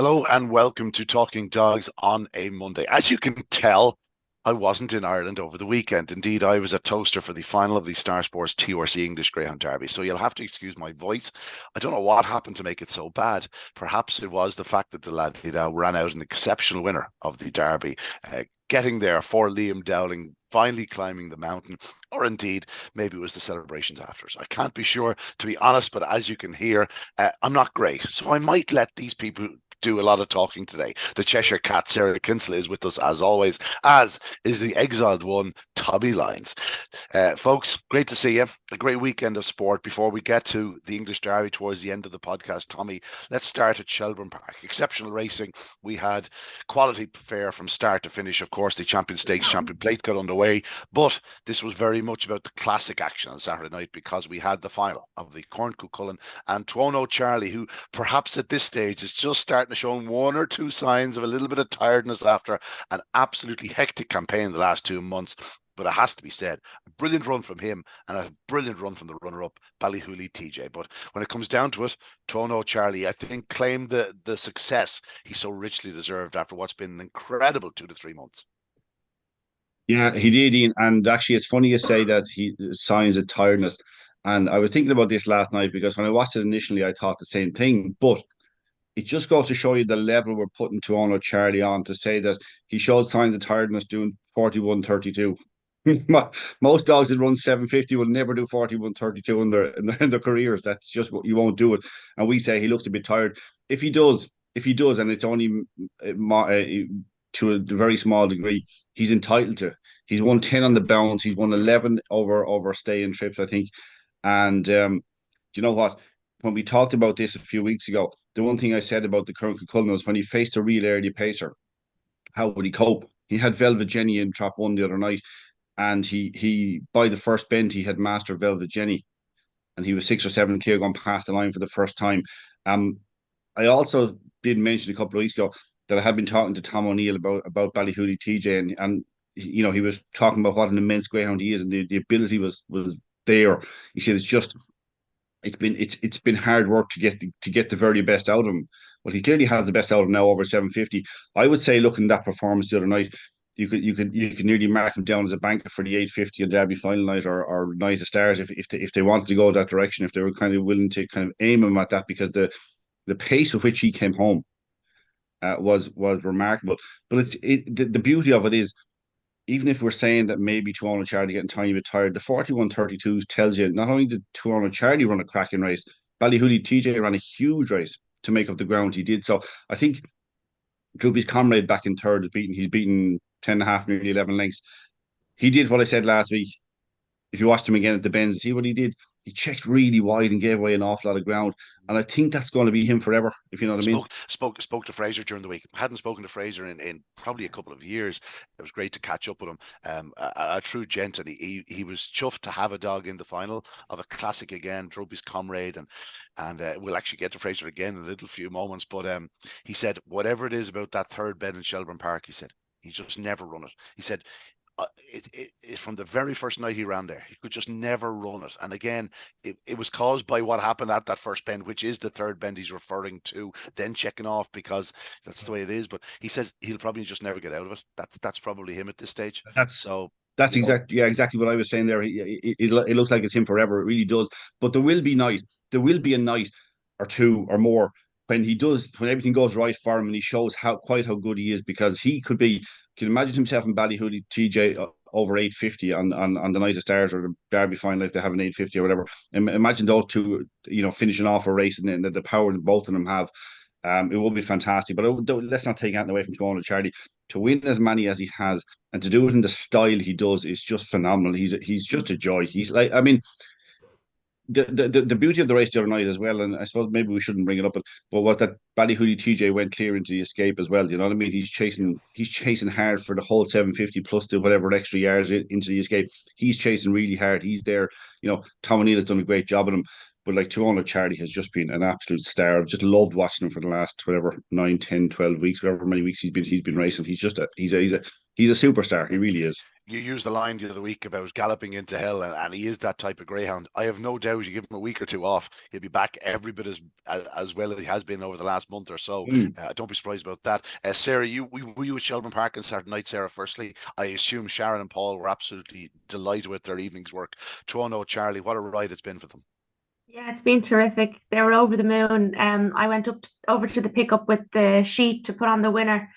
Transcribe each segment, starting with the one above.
Hello and welcome to Talking Dogs on a Monday. As you can tell, I wasn't in Ireland over the weekend. Indeed, I was a toaster for the final of the Star Sports TRC English Greyhound Derby. So you'll have to excuse my voice. I don't know what happened to make it so bad. Perhaps it was the fact that the Ladedah ran out an exceptional winner of the Derby, getting there for Liam Dowling, finally climbing the mountain, or indeed, maybe it was the celebrations after. I can't be sure, to be honest, but as you can hear, I'm not great. So I might let these people do a lot of talking today. The Cheshire Cat, Sarah Kinsella, is with us as always, as is the exiled one, Tommy Lyons. Folks, great to see you. A great weekend of sport. Before we get to the English Derby towards the end of the podcast, Tommy, let's start at Shelbourne Park. Exceptional racing. We had quality fare from start to finish. Of course, the Champion Stakes, Champion Plate got underway, but this was very much about the classic action on Saturday night because we had the final of the Corn Cuchulainn and Tuono Charlie, who perhaps at this stage is just starting to show one or two signs of a little bit of tiredness after an absolutely hectic campaign in the last 2 months. But it has to be said, a brilliant run from him and a brilliant run from the runner-up, Ballyhooly TJ. But when it comes down to it, Tuono Charlie, I think, claimed the success he so richly deserved after what's been an incredible 2 to 3 months. Yeah, he did, Ian. And actually, it's funny you say that he signs of tiredness. And I was thinking about this last night because when I watched it initially, I thought the same thing. But it just goes to show you the level we're putting Tuono Charlie on to say that he showed signs of tiredness doing 41:32. Most dogs that run 750 will never do 41:32 in their careers. That's just what you won't do it. And we say he looks a bit tired. If he does, and it's only to a very small degree, he's entitled to. He's won 10 on the bounce. He's won 11 over staying trips, I think. And you know what? When we talked about this a few weeks ago, the one thing I said about the Corn Cuchulainn was when he faced a real early pacer, how would he cope? He had Velvet Jenny in trap one the other night, and he by the first bend he had mastered Velvet Jenny, and he was 6 or 7 clear going past the line for the first time. Um, I also did mention a couple of weeks ago that I had been talking to Tom O'Neill about Ballyhooly TJ, and he was talking about what an immense greyhound he is, and the ability was there. He said it's been hard work to get the very best out of him. Well, he clearly has the best out of him now over 750. I would say, looking at that performance the other night, you could nearly mark him down as a banker for the 850 on Derby final night or Night of Stars if they wanted to go that direction, if they were kind of willing to kind of aim him at that, because the pace with which he came home was remarkable. But the beauty of it is, even if we're saying that maybe Tuono Charlie getting tiny bit tired, the 41:32 tells you not only did Tuono Charlie run a cracking race, Ballyhooly TJ ran a huge race to make up the ground he did. So I think Droopy's comrade back in third he's beaten 10 and a half, nearly 11 lengths. He did what I said last week. If you watched him again at the bends, see what he did. He checked really wide and gave away an awful lot of ground. And I think that's going to be him forever, if you know what I mean. Spoke to Fraser during the week. I hadn't spoken to Fraser in probably a couple of years. It was great to catch up with him. A true gent, and he was chuffed to have a dog in the final of a classic again, Droby's comrade, and we'll actually get to Fraser again in a little few moments. But he said whatever it is about that third bed in Shelbourne Park, he said he just never run it. He said from the very first night he ran there, he could just never run it. And again, it was caused by what happened at that first bend, which is the third bend he's referring to, then checking off because that's the way it is. But he says he'll probably just never get out of it. That's probably him at this stage. That's So, that's exactly what I was saying there. It looks like it's him forever. It really does. But there will be a night or two or more when everything goes right for him and he shows how good he is, because he could be. Can you imagine himself in Ballyhooly TJ over 850 on the Night of Stars or the Derby final if they have an 850 or whatever? And imagine those two, finishing off a race, and then the power that both of them have. It will be fantastic. But let's not take anything away from Tuono Charlie. To win as many as he has and to do it in the style he does is just phenomenal. He's just a joy. He's like, I mean, the beauty of the race the other night as well, and I suppose maybe we shouldn't bring it up, but what that Ballyhooly TJ went clear into the escape as well. You know what I mean? He's chasing hard for the whole 750 plus the whatever extra yards into the escape. He's chasing really hard. He's there. Tom O'Neill has done a great job on him. But like Toronto Charlie has just been an absolute star. I've just loved watching him for the last whatever 9, 10, 12 weeks, whatever many weeks he's been racing. He's just he's a superstar. He really is. You used the line the other week about galloping into hell, and he is that type of greyhound. I have no doubt you give him a week or two off, he'll be back every bit as well as he has been over the last month or so. Mm. Don't be surprised about that. Sarah, were you at Shelbourne Park on Saturday night, Sarah? Firstly, I assume Sharon and Paul were absolutely delighted with their evening's work. Toronto Charlie, what a ride it's been for them. Yeah, it's been terrific. They were over the moon. I went over to the pickup with the sheet to put on the winner.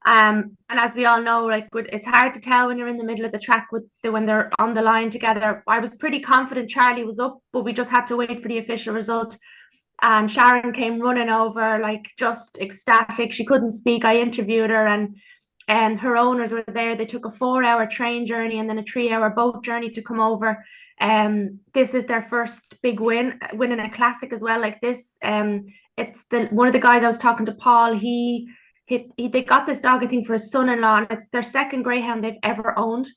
And as we all know, like it's hard to tell when you're in the middle of the track when they're on the line together. I was pretty confident Charlie was up, but we just had to wait for the official result. And Sharon came running over, like just ecstatic. She couldn't speak. I interviewed her, and her owners were there. They took a 4-hour train journey and then a 3-hour boat journey to come over. This is their first big winning a classic as well like this. It's one of the guys I was talking to, Paul. They got this dog, I think, for his son-in-law, and it's their second greyhound they've ever owned,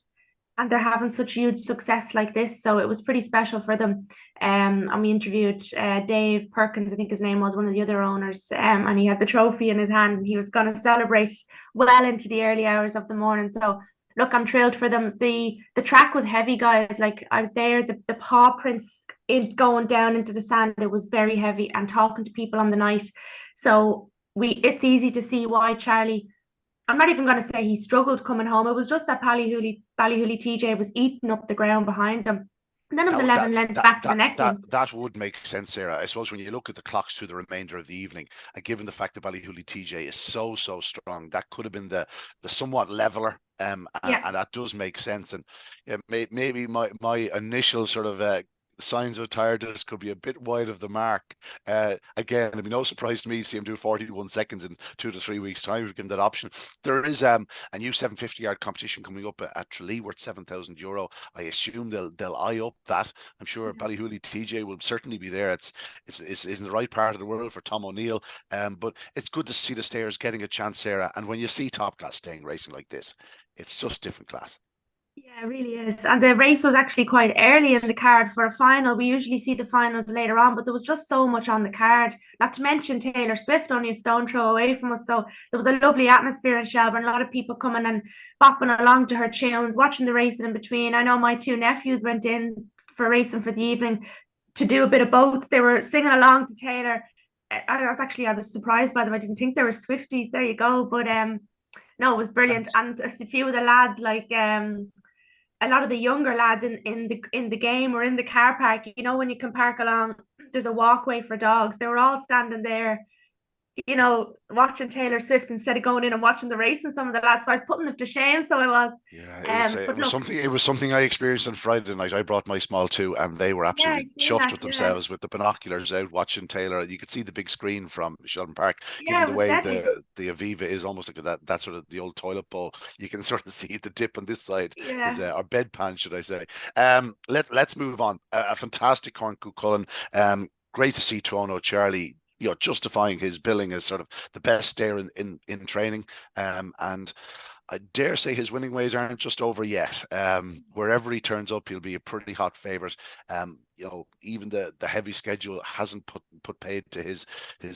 and they're having such huge success like this. So it was pretty special for them. And we interviewed Dave Perkins, I think his name was, one of the other owners, and he had the trophy in his hand, and he was going to celebrate well into the early hours of the morning. So look, I'm thrilled for them. The track was heavy, guys. Like I was there, the paw prints going down into the sand, it was very heavy, and talking to people on the night. So it's easy to see why Charlie, I'm not even going to say he struggled coming home. It was just that Ballyhooly TJ was eating up the ground behind him. And then it was 11 lengths back to the neck one. That would make sense, Sarah. I suppose when you look at the clocks through the remainder of the evening, and given the fact that Ballyhooly TJ is so strong, that could have been the somewhat leveler. And that does make sense. And yeah, maybe my initial sort of signs of tiredness could be a bit wide of the mark. Again, it'd be no surprise to me to see him do 41 seconds in 2 to 3 weeks' time. We've given that option. There is a new 750-yard competition coming up at Tralee worth €7,000. I assume they'll eye up that. I'm sure Ballyhooly TJ will certainly be there. It's in the right part of the world for Tom O'Neill. But it's good to see the stayers getting a chance, Sarah. And when you see top class staying racing like this, it's just different class. Yeah, it really is. And the race was actually quite early in the card for a final. We usually see the finals later on, but there was just so much on the card. Not to mention Taylor Swift, only a stone throw away from us. So there was a lovely atmosphere in Shelbourne. A lot of people coming and bopping along to her tunes, watching the racing in between. I know my 2 nephews went in for racing for the evening to do a bit of both. They were singing along to Taylor. I was surprised by them. I didn't think they were Swifties. There you go. But no, it was brilliant. And a few of the lads, like a lot of the younger lads in the game or in the car park, you know, when you can park along, there's a walkway for dogs. They were all standing there, you know, watching Taylor Swift instead of going in and watching the race. And some of the lads, I was putting them to shame. So I was. Yeah, it was something I experienced on Friday night. I brought my small too, and they were absolutely chuffed with themselves with the binoculars out watching Taylor. You could see the big screen from Shelbourne Park. Given the way the Aviva is almost like that sort of the old toilet bowl, you can sort of see the dip on this side, or bedpan, should I say? Let's move on. A fantastic Corn Cuchulainn. Great to see Toronto Charlie, you know, justifying his billing as sort of the best stayer in training. And I dare say his winning ways aren't just over yet. Wherever he turns up, he'll be a pretty hot favourite. You know, even the heavy schedule hasn't put paid to his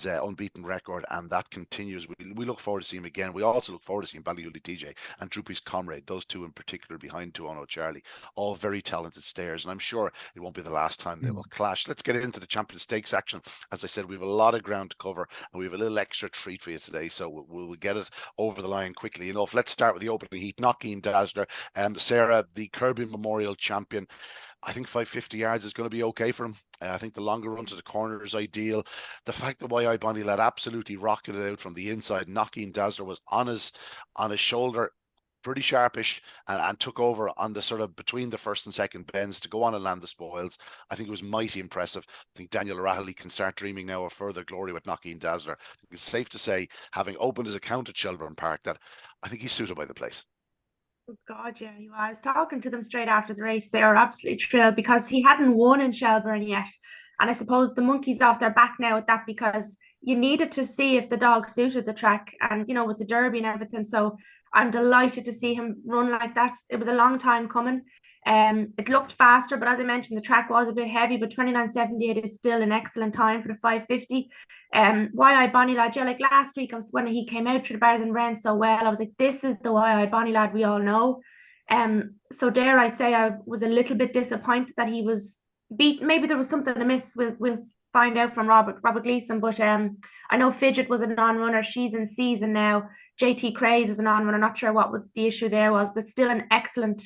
unbeaten record, and that continues. We look forward to seeing him again. We also look forward to seeing Ballyhooly TJ and Droopy's Comrade, those two in particular behind Toronto Charlie, all very talented stayers, and I'm sure it won't be the last time they will clash. Let's get into the Champion Stakes action. As I said, we have a lot of ground to cover, and we have a little extra treat for you today, so we'll get it over the line quickly enough. Let's start with the opening heat. Knockeen Dazzler, Sarah, the Kirby Memorial champion. I think 550 yards is going to be okay for him. I think the longer run to the corner is ideal. The fact that Why Bonnie Lad absolutely rocketed out from the inside, Knockeen Dazzler was on his shoulder, pretty sharpish, and took over on the sort of between the first and second bends to go on and land the spoils. I think it was mighty impressive. I think Daniel O'Reilly can start dreaming now of further glory with Knockeen Dazzler. It's safe to say, having opened his account at Shelbourne Park, that I think he's suited by the place. God, yeah, you are. I was talking to them straight after the race. They were absolutely thrilled because he hadn't won in Shelbourne yet. And I suppose the monkey's off their back now with that, because you needed to see if the dog suited the track and, you know, with the Derby and everything. So I'm delighted to see him run like that. It was a long time coming. It looked faster, but as I mentioned, the track was a bit heavy, but 29.78 is still an excellent time for the 550. YI Bonnie Lad, yeah, like last week, when he came out through the bars and ran so well, I was like, this is the YI Bonnie Lad we all know. So dare I say, I was a little bit disappointed that he was beat. Maybe there was something amiss. We'll find out from Robert Gleeson. But I know Fidget was a non-runner. She's in season now. JT Craze was a non-runner. Not sure what the issue there was, but still an excellent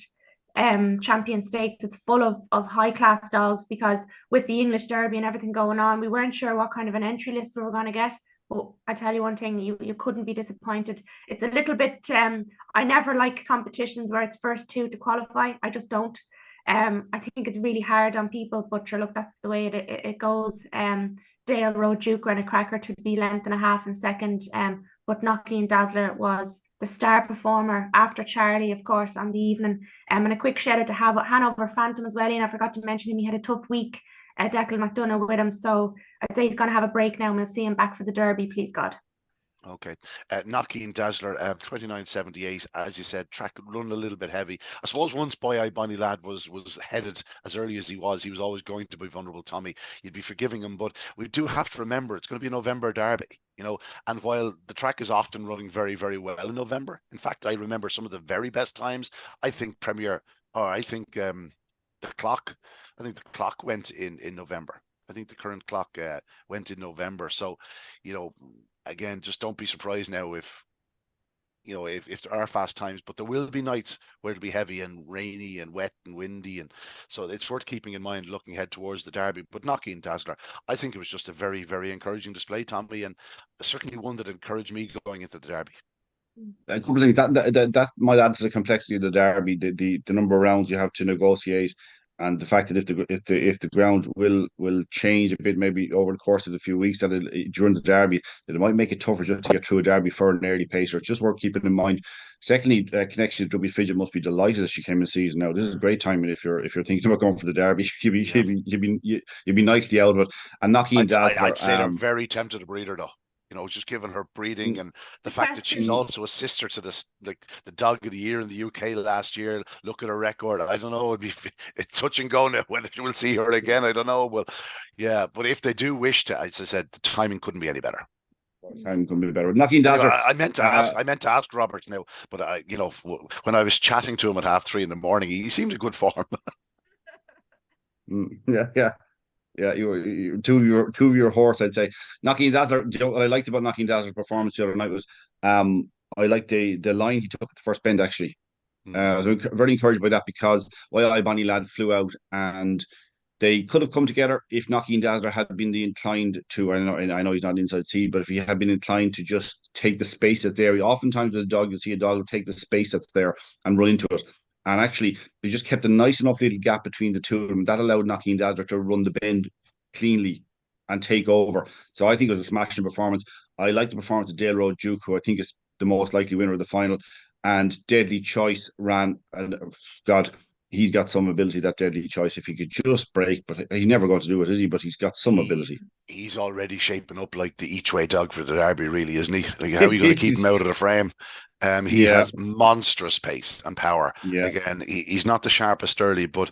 champion stakes. It's full of high class dogs, because with the English Derby and everything going on, we weren't sure what kind of an entry list we were going to get. But I tell you one thing, you couldn't be disappointed. It's a little bit I never like competitions where it's first two to qualify. I just don't. I think it's really hard on people, but sure, look, that's the way it goes. Dale Road Duke ran a cracker to be length and a half in second. But Knockeen Dazzler was the star performer after Charlie, of course, on the evening. And a quick shout out to Hanover Phantom as well. And I forgot to mention him. He had a tough week. Declan McDonough with him. So I'd say he's going to have a break now, and we'll see him back for the Derby, please God. Okay. Knockeen Dazzler, 29.78, as you said, track run a little bit heavy. I suppose once Boy Eye Bonnie Lad was headed as early as he was always going to be vulnerable, Tommy. You'd be forgiving him, but we do have to remember it's going to be a November Derby, and while the track is often running very, very well in November, in fact, I remember some of the very best times. I think the clock went in November. I think the current clock went in November. So, again, just don't be surprised now if there are fast times, but there will be nights where it'll be heavy and rainy and wet and windy, and so it's worth keeping in mind looking ahead towards the Derby. But Knockeen Dazzler, I think it was just a very, very encouraging display, Tommy, and certainly one that encouraged me going into the Derby. A couple of things that might add to the complexity of the Derby, the number of rounds you have to negotiate, and the fact that if the ground will change a bit, maybe over the course of the few weeks during the Derby, that it might make it tougher just to get through a Derby for an early pacer. It's just worth keeping in mind. Secondly, Connection to Druby Fidget must be delighted as she came in season. Now this is a great timing if you're thinking about going for the Derby. You'd be nicely out of it. And Knockeen Dazzler, I'd say they're very tempted to breed her though. Just given her breeding and the fact that she's also a sister to the dog of the year in the UK last year. Look at her record. I don't know. It's touch and go now whether we'll see her again. I don't know. Well, yeah, but if they do wish to, as I said, the timing couldn't be any better. Timing couldn't be better. Knocking Dazzler. I meant to ask Robert now, but when I was chatting to him at 3:30 in the morning, he seemed in good form. Yeah. Yeah, you two of your horse, I'd say. Knockeen Dazzler, what I liked about Knockeen Dazzler's performance the other night was I liked the line he took at the first bend, actually. I was very encouraged by that, because YI Bonnie Lad flew out, and they could have come together if Knockeen Dazzler had been inclined to, I know he's not inside seed, but if he had been inclined to just take the space that's there. Oftentimes with a dog, you'll see a dog will take the space that's there and run into it. And actually, they just kept a nice enough little gap between the two of them. That allowed Knockeen Dazzler to run the bend cleanly and take over. So I think it was a smashing performance. I like the performance of Dale Road Duke, who I think is the most likely winner of the final. And Deadly Choice ran, and God, he's got some ability, that Deadly Choice. If he could just break, but he's never going to do it, is he? But he's got some ability. He's already shaping up like the each way dog for the Derby, really, isn't he? Like, how are you going to keep him out of the frame? He has monstrous pace and power. Yeah. Again, he's not the sharpest early, but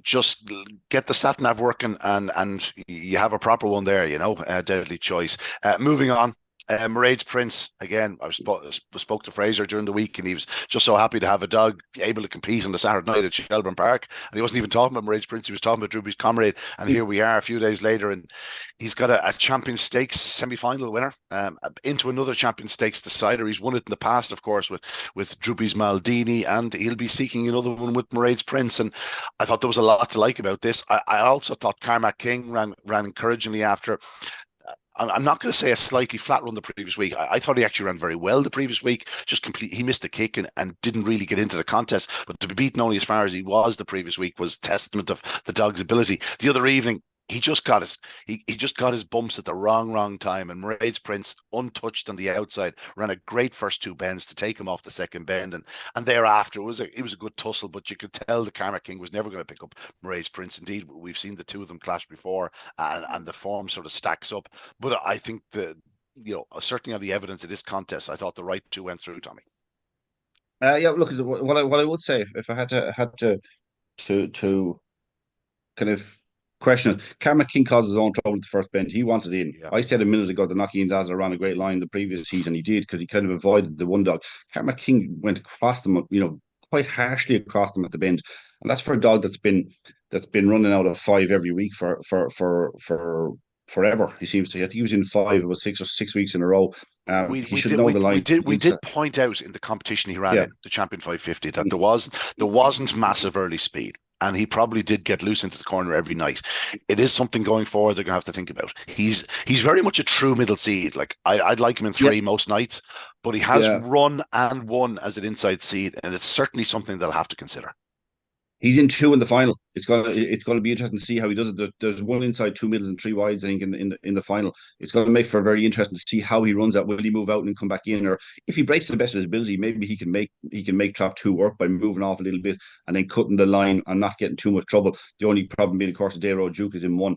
just get the sat nav working, and you have a proper one there. Deadly Choice. Moving on. Mairead's Prince, again, I spoke to Fraser during the week, and he was just so happy to have a dog able to compete on the Saturday night at Shelbourne Park. And he wasn't even talking about Mairead's Prince, he was talking about Druby's Comrade. And here we are a few days later, and he's got a Champion Stakes semi-final winner into another Champion Stakes decider. He's won it in the past, of course, with Druby's Maldini, and he'll be seeking another one with Mairead's Prince. And I thought there was a lot to like about this. I also thought Carmack King ran encouragingly after. I'm not going to say a slightly flat run the previous week. I thought he actually ran very well the previous week. He missed a kick and didn't really get into the contest. But to be beaten only as far as he was the previous week was testament of the dog's ability. The other evening, he just got his bumps at the wrong time, and Mairead's Prince, untouched on the outside, ran a great first two bends to take him off the second bend, and thereafter it was a good tussle, but you could tell the Carmack King was never going to pick up Mairead's Prince. Indeed, we've seen the two of them clash before, and the form sort of stacks up. But I think certainly on the evidence of this contest, I thought the right two went through, Tommy. Look, what I would say, if I had to to kind of question it. Karma King caused his own trouble at the first bend. He wanted in. Yeah. I said a minute ago that Knocky and Dazzler ran a great line the previous heat, and he did because he kind of avoided the one dog. Karma King went across them, quite harshly across them at the bend, and that's for a dog that's been running out of 5 every week for forever. He seems to. I think he was in 5. It was 6 weeks in a row. We He we should did know we, the we line. did we did point out in the competition he ran Yeah. in, the Champion 550, that there wasn't massive early speed. And he probably did get loose into the corner every night. It is something going forward they're gonna have to think about. He's very much a true middle seed. Like I'd like him in 3 most nights, but he has Yeah. run and won as an inside seed, and it's certainly something they'll have to consider. He's in 2 in the final. It's gonna be interesting to see how he does it. There's 1 inside, 2 middles, and 3 wides. I think in the final, it's going to make for very interesting to see how he runs that. Will he move out and come back in, or if he breaks the best of his ability, maybe he can make trap 2 work by moving off a little bit and then cutting the line and not getting too much trouble. The only problem being, of course, the Road Duke is in 1.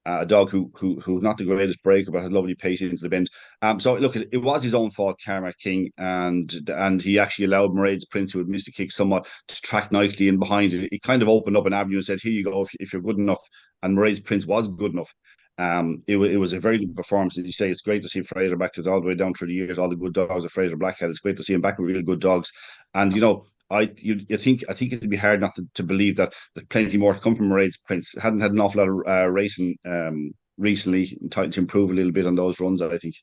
A dog who's not the greatest breaker, but had lovely pace into the bend. So look, it was his own fault, Karma King, and he actually allowed Mairead's Prince, who had missed the kick somewhat, to track nicely in behind it. He kind of opened up an avenue and said, "Here you go, if you're good enough." And Mairead's Prince was good enough. It was a very good performance. As you say, it's great to see Fraser back, because all the way down through the years, all the good dogs of Fraser Blackhead. It's great to see him back with real good dogs. And I think it'd be hard not to believe that plenty more to come from Mairead's Prince. Hadn't had an awful lot of racing recently, to improve a little bit on those runs, I think.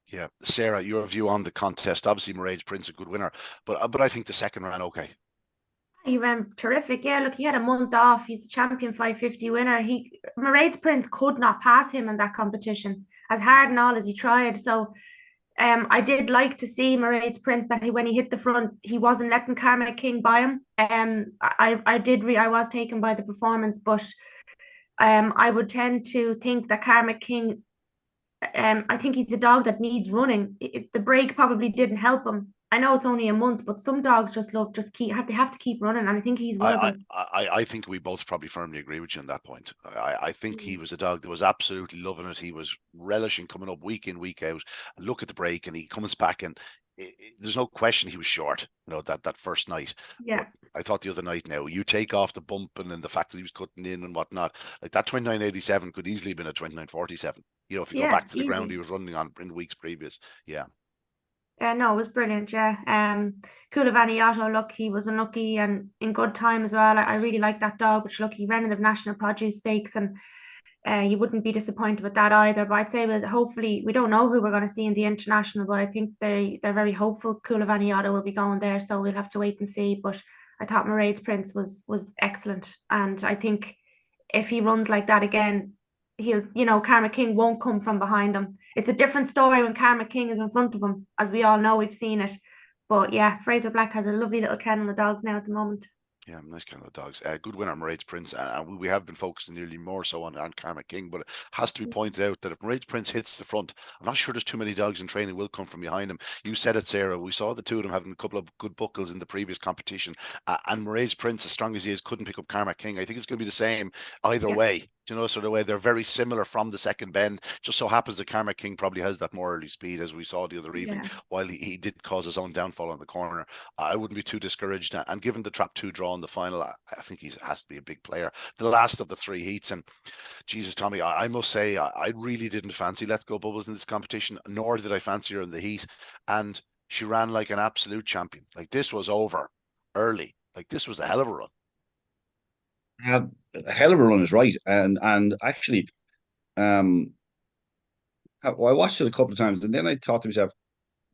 Yeah, Sarah, your view on the contest? Obviously, Mairead's Prince a good winner, but I think the second ran okay. He ran terrific. Yeah, look, he had a month off. He's the Champion 550 winner. Mairead's Prince could not pass him in that competition, as hard and all as he tried. So I did like to see Mairead's Prince, that when he hit the front, he wasn't letting Karma King by him. I was taken by the performance, but I would tend to think that Karma King, I think he's a dog that needs running. The break probably didn't help him. I know it's only a month, but some dogs they have to keep running, and I think he's one of I, them. I think we both probably firmly agree with you on that point. I think he was a dog that was absolutely loving it. He was relishing coming up week in, week out. Look at the break, and he comes back, and there's no question he was short, that first night. Yeah. But I thought the other night, now you take off the bumping and the fact that he was cutting in and whatnot, like that 29.87 could easily have been a 29.47. If you go back to the ground he was running on in the weeks previous. Yeah. No, it was brilliant. Yeah. Cuchulainn, look, he was unlucky and in good time as well. I really like that dog, which, look, he ran in the National Produce Stakes, and you wouldn't be disappointed with that either. But I'd say, well, hopefully, we don't know who we're going to see in the international, but I think they're very hopeful Cuchulainn will be going there, so we'll have to wait and see. But I thought Mairead's Prince was excellent, and I think if he runs like that again, Karma King won't come from behind him. It's a different story when Karma King is in front of him, as we all know, we've seen it. But yeah, Fraser Black has a lovely little kennel of dogs now at the moment. Yeah, nice kind of dogs. Good winner, Mairead's Prince. And we have been focusing nearly more so on Karma King, but it has to be pointed out that if Mairead's Prince hits the front, I'm not sure there's too many dogs in training will come from behind him. You said it, Sarah. We saw the two of them having a couple of good buckles in the previous competition. And Mairead's Prince, as strong as he is, couldn't pick up Karma King. I think it's going to be the same either way. Sort of way. They're very similar from the second bend. Just so happens that Karma King probably has that more early speed, as we saw the other evening, while he did cause his own downfall on the corner. I wouldn't be too discouraged. And given the trap 2 draw in the final, I think he has to be a big player. The last of the 3 heats. And Jesus, Tommy, I must say, I really didn't fancy Let's Go Bubbles in this competition, nor did I fancy her in the heat. And she ran like an absolute champion. Like, this was over early. Like, this was a hell of a run. A hell of a run is right, and actually, I watched it a couple of times, and then I thought to myself,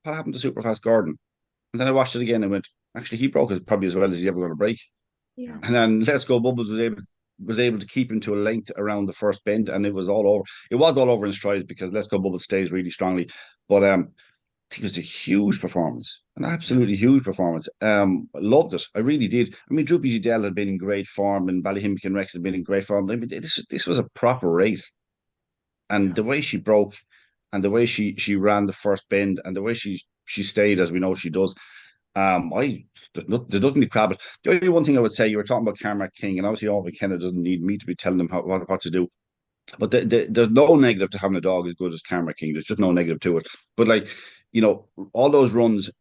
what happened to Superfast Gordon? And then I watched it again and went, actually, he broke it probably as well as he's ever going to break. Yeah. And then Let's Go Bubbles was able to keep him to a length around the first bend, and it was all over. It was all over in strides, because Let's Go Bubbles stays really strongly. But it was a huge performance, an absolutely huge performance. Loved it. I really did. I mean, Droopy Dell had been in great form, and Ballyhimmick and Rex had been in great form. I mean, this was a proper race. And the way she broke, and the way she ran the first bend, and the way she stayed, as we know she does, there's nothing to crab it. The only one thing I would say, you were talking about Karma King, and obviously all McKenna doesn't need me to be telling them what to do. But there's no negative to having a dog as good as Karma King. There's just no negative to it. But all those runs,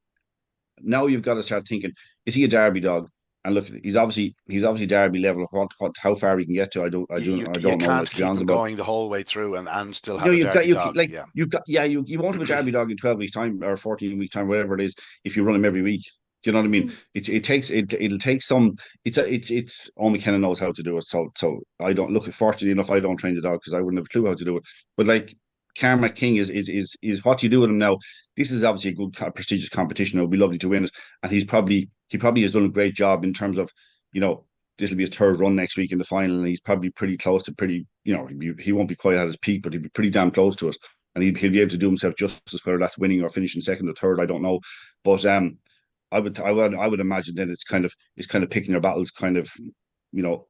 now you've got to start thinking, is he a Derby dog? And look, he's obviously Derby level. How far he can get to, I don't You know. can't Like, to be keep honest him about. going the whole way through and still You know, have a Derby dog. you won't have a Derby dog in 12 weeks time or 14 weeks time, whatever it is, if you run him every week. Do you know what I mean? It'll take some. It's all McKenna knows how to do it. So I don't look. Fortunately enough, I don't train the dog because I wouldn't have a clue how to do it. But like, Carmack King is what you do with him now. This is obviously a good prestigious competition. It would be lovely to win it, and he probably has done a great job in terms of, you know, this will be his third run next week in the final, and he's probably pretty close to pretty, you know, he won't be quite at his peak, but he'll be pretty damn close to it, and he'll be able to do himself justice, whether that's winning or finishing second or third, I don't know, but I would imagine that it's kind of picking your battles, kind of, you know,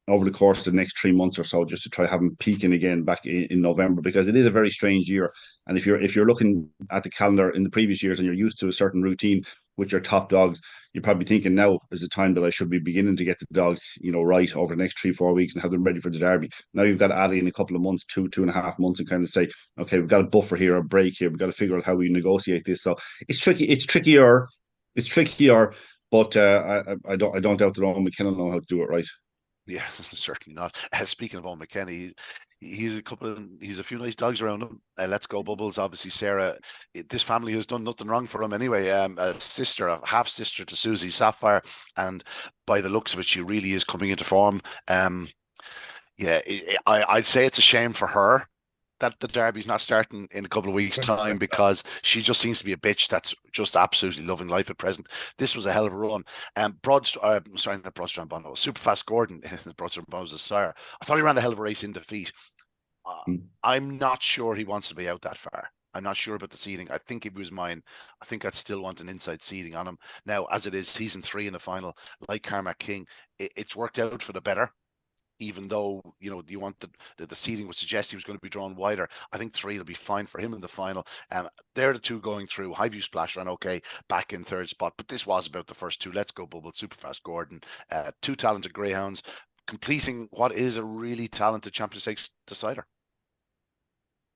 over the course of the next 3 months or so, just to try have him peaking again back in November, because it is a very strange year. And if you're looking at the calendar in the previous years and you're used to a certain routine with your top dogs, you're probably thinking now is the time that I should be beginning to get the dogs, you know, right over the next 3-4 weeks and have them ready for the Derby. Now you've got to add in a couple of months, 2.5 months, and kind of say, okay, we've got a buffer here, a break here. We've got to figure out how we negotiate this. So it's tricky. It's trickier. But I don't doubt that Owen McKenna know how to do it right. Yeah, certainly not. Speaking of Owen McKenna, he's a few nice dogs around him. Let's Go Bubbles, obviously Sarah. This family has done nothing wrong for him anyway. A half sister to Susie Sapphire, and by the looks of it, she really is coming into form. Yeah, I'd say it's a shame for her that the Derby's not starting in a couple of weeks' time, because she just seems to be a bitch that's just absolutely loving life at present. This was a hell of a run. Not Broadstrand Bono, Superfast Gordon, Broadstrand Bono's a sire. I thought he ran a hell of a race in defeat. I'm not sure he wants to be out that far. I'm not sure about the seeding. I think if he was mine, I think I'd still want an inside seeding on him. Now, as it is, he's in 3 in the final, like Carmack King. It's worked out for the better, even though, you know, you want the seeding would suggest he was going to be drawn wider. I think 3 will be fine for him in the final. They're the two going through. Highview Splash ran okay back in third spot, but this was about the first two. Let's Go Bubble, Superfast Gordon, two talented greyhounds completing what is a really talented Champion Stakes decider.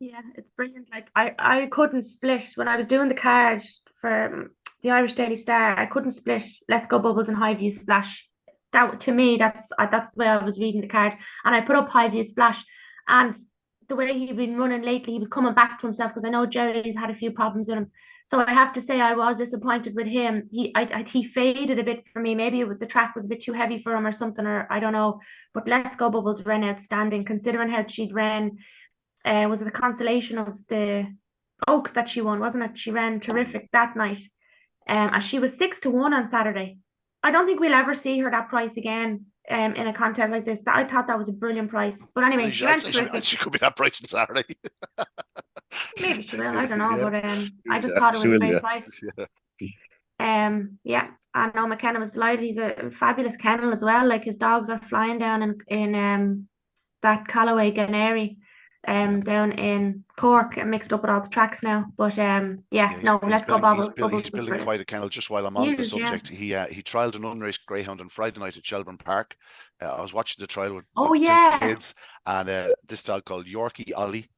Yeah, it's brilliant. Like, I couldn't split when I was doing the card for the Irish Daily Star. I couldn't split Let's Go Bubbles and Highview Splash. That, to me, that's the way I was reading the card, and I put up Highview Splash, and the way he'd been running lately, he was coming back to himself, because I know Jerry's had a few problems with him. So I have to say I was disappointed with him. He faded a bit for me. Maybe the track was a bit too heavy for him or something, or I don't know. But Let's Go Bubbles ran outstanding, considering how she'd ran. Was it the consolation of the Oaks that she won, wasn't it? She ran terrific that night. And she was 6-1 on Saturday. I don't think we'll ever see her that price again in a contest like this. I thought that was a brilliant price. But anyway, she ran terrific. She could be that price on Saturday. Maybe she will. I don't know. Yeah. But I just thought it was a great price. Yeah. Yeah. I know McKenna was delighted. He's a fabulous kennel as well. Like, his dogs are flying down in that Callaway Ganeri. Down in Cork, and mixed up with all the tracks now. But Let's Go Bubbles. He's building quite a kennel. Just while I'm on the subject, he trialled an Unraced Greyhound on Friday night at Shelbourne Park. I was watching the trial with two kids, and this dog called Yorkie Ollie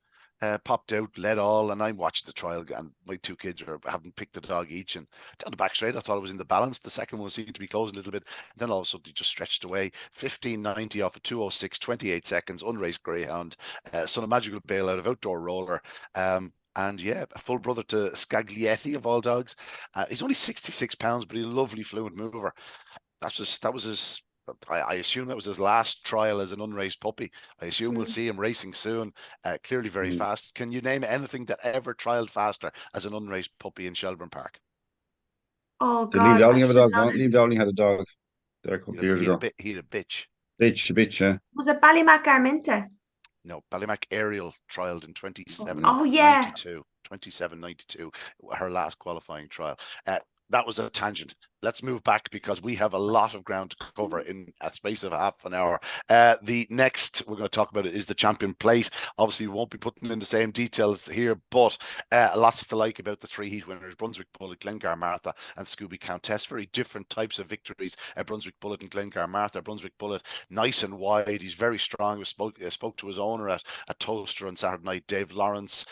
popped out, led all, and I'm watching the trial, and my two kids were having picked a dog each, and down the back straight I thought it was in the balance. The second one seemed to be closing a little bit, and then all of a sudden he just stretched away. 15.90 off of 2:06, 28 seconds, Unraced Greyhound, son of Magical Bailout of Outdoor Roller. And yeah, a full brother to Scaglietti of all dogs. He's only 66 pounds, but he's a lovely fluid mover. That was his. I assume that was his last trial as an unraced puppy. I assume we'll see him racing soon. Clearly very fast. Can you name anything that ever trialed faster as an unraced puppy in Shelbourne Park? Oh, Did God. Liam Dowling have a dog? Liam Dowling had a dog there a couple of years ago. He had a bitch. Bitch, yeah. Was it Ballymac Arminta? No, Ballymac Ariel trialed in 27. Oh, yeah. 27.92, her last qualifying trial. That was a tangent. Let's move back, because we have a lot of ground to cover in a space of half an hour. The next we're going to talk about is the Champion Plate. Obviously, we won't be putting in the same details here, but lots to like about the 3 heat winners: Brunswick Bullet, Glencar Martha, and Scooby Countess. Very different types of victories. Brunswick Bullet and Glencar Martha. Brunswick Bullet, nice and wide. He's very strong. We spoke to his owner at Toaster on Saturday night, Dave Lawrence.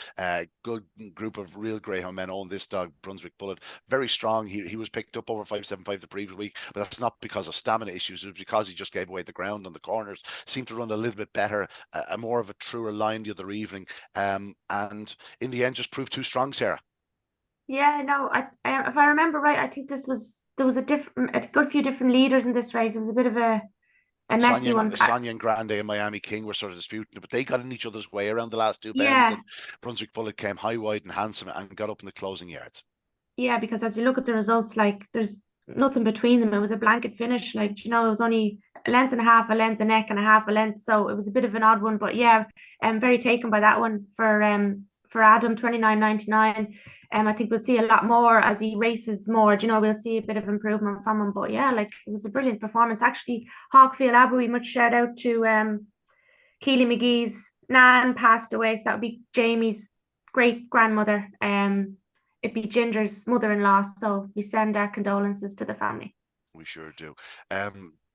Good group of real greyhound men own this dog, Brunswick Bullet. Very strong. He was picked up over 5 5.75 the previous week, but that's not because of stamina issues. It was because he just gave away the ground on the corners. Seemed to run a little bit better, a more of a truer line the other evening, and in the end just proved too strong, Sarah. Yeah, no, if I remember right, I think there was a good few different leaders in this race. It was a bit of a messy one. Sonia and Grande and Miami King were sort of disputing it, but they got in each other's way around the last two bends, Yeah, and Brunswick Bullet came high, wide, and handsome and got up in the closing yards. yeah, because as you look at the results, like there's nothing between them. It was a blanket finish. Like, you know, it was only a length and a half, a length, a neck, and a half a length. So it was a bit of an odd one. But yeah, I'm very taken by that one for Adam, 29.99. I think we'll see a lot more as he races more. You know, we'll see a bit of improvement from him. But yeah, like it was a brilliant performance. Actually, Hawkfield Abbey, much shout out to Keely McGee's nan passed away. So that would be Jamie's great grandmother. It'd be Ginger's mother-in-law. So we send our condolences to the family. We sure do.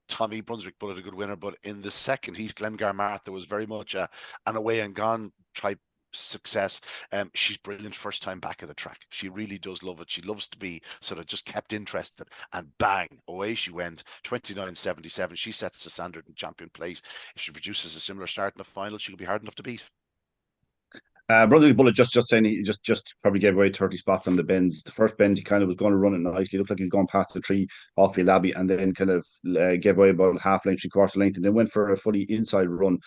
Tommy, Brunswick Bullet, a good winner, but in the second heat, Glengar Martha was very much an away and gone type success. She's brilliant first time back at the track. She really does love it. She loves to be sort of just kept interested, and bang, away she went. 29.77. She sets the standard in champion place. If she produces a similar start in the final, she'll be hard enough to beat. Brunswick Bullet just saying he just probably gave away 30 spots on the bends. The first bend he kind of was going to run it nicely. He looked like he was going past the tree off the Abbey, and then kind of gave away about half length, 3/4 length, and then went for a fully inside run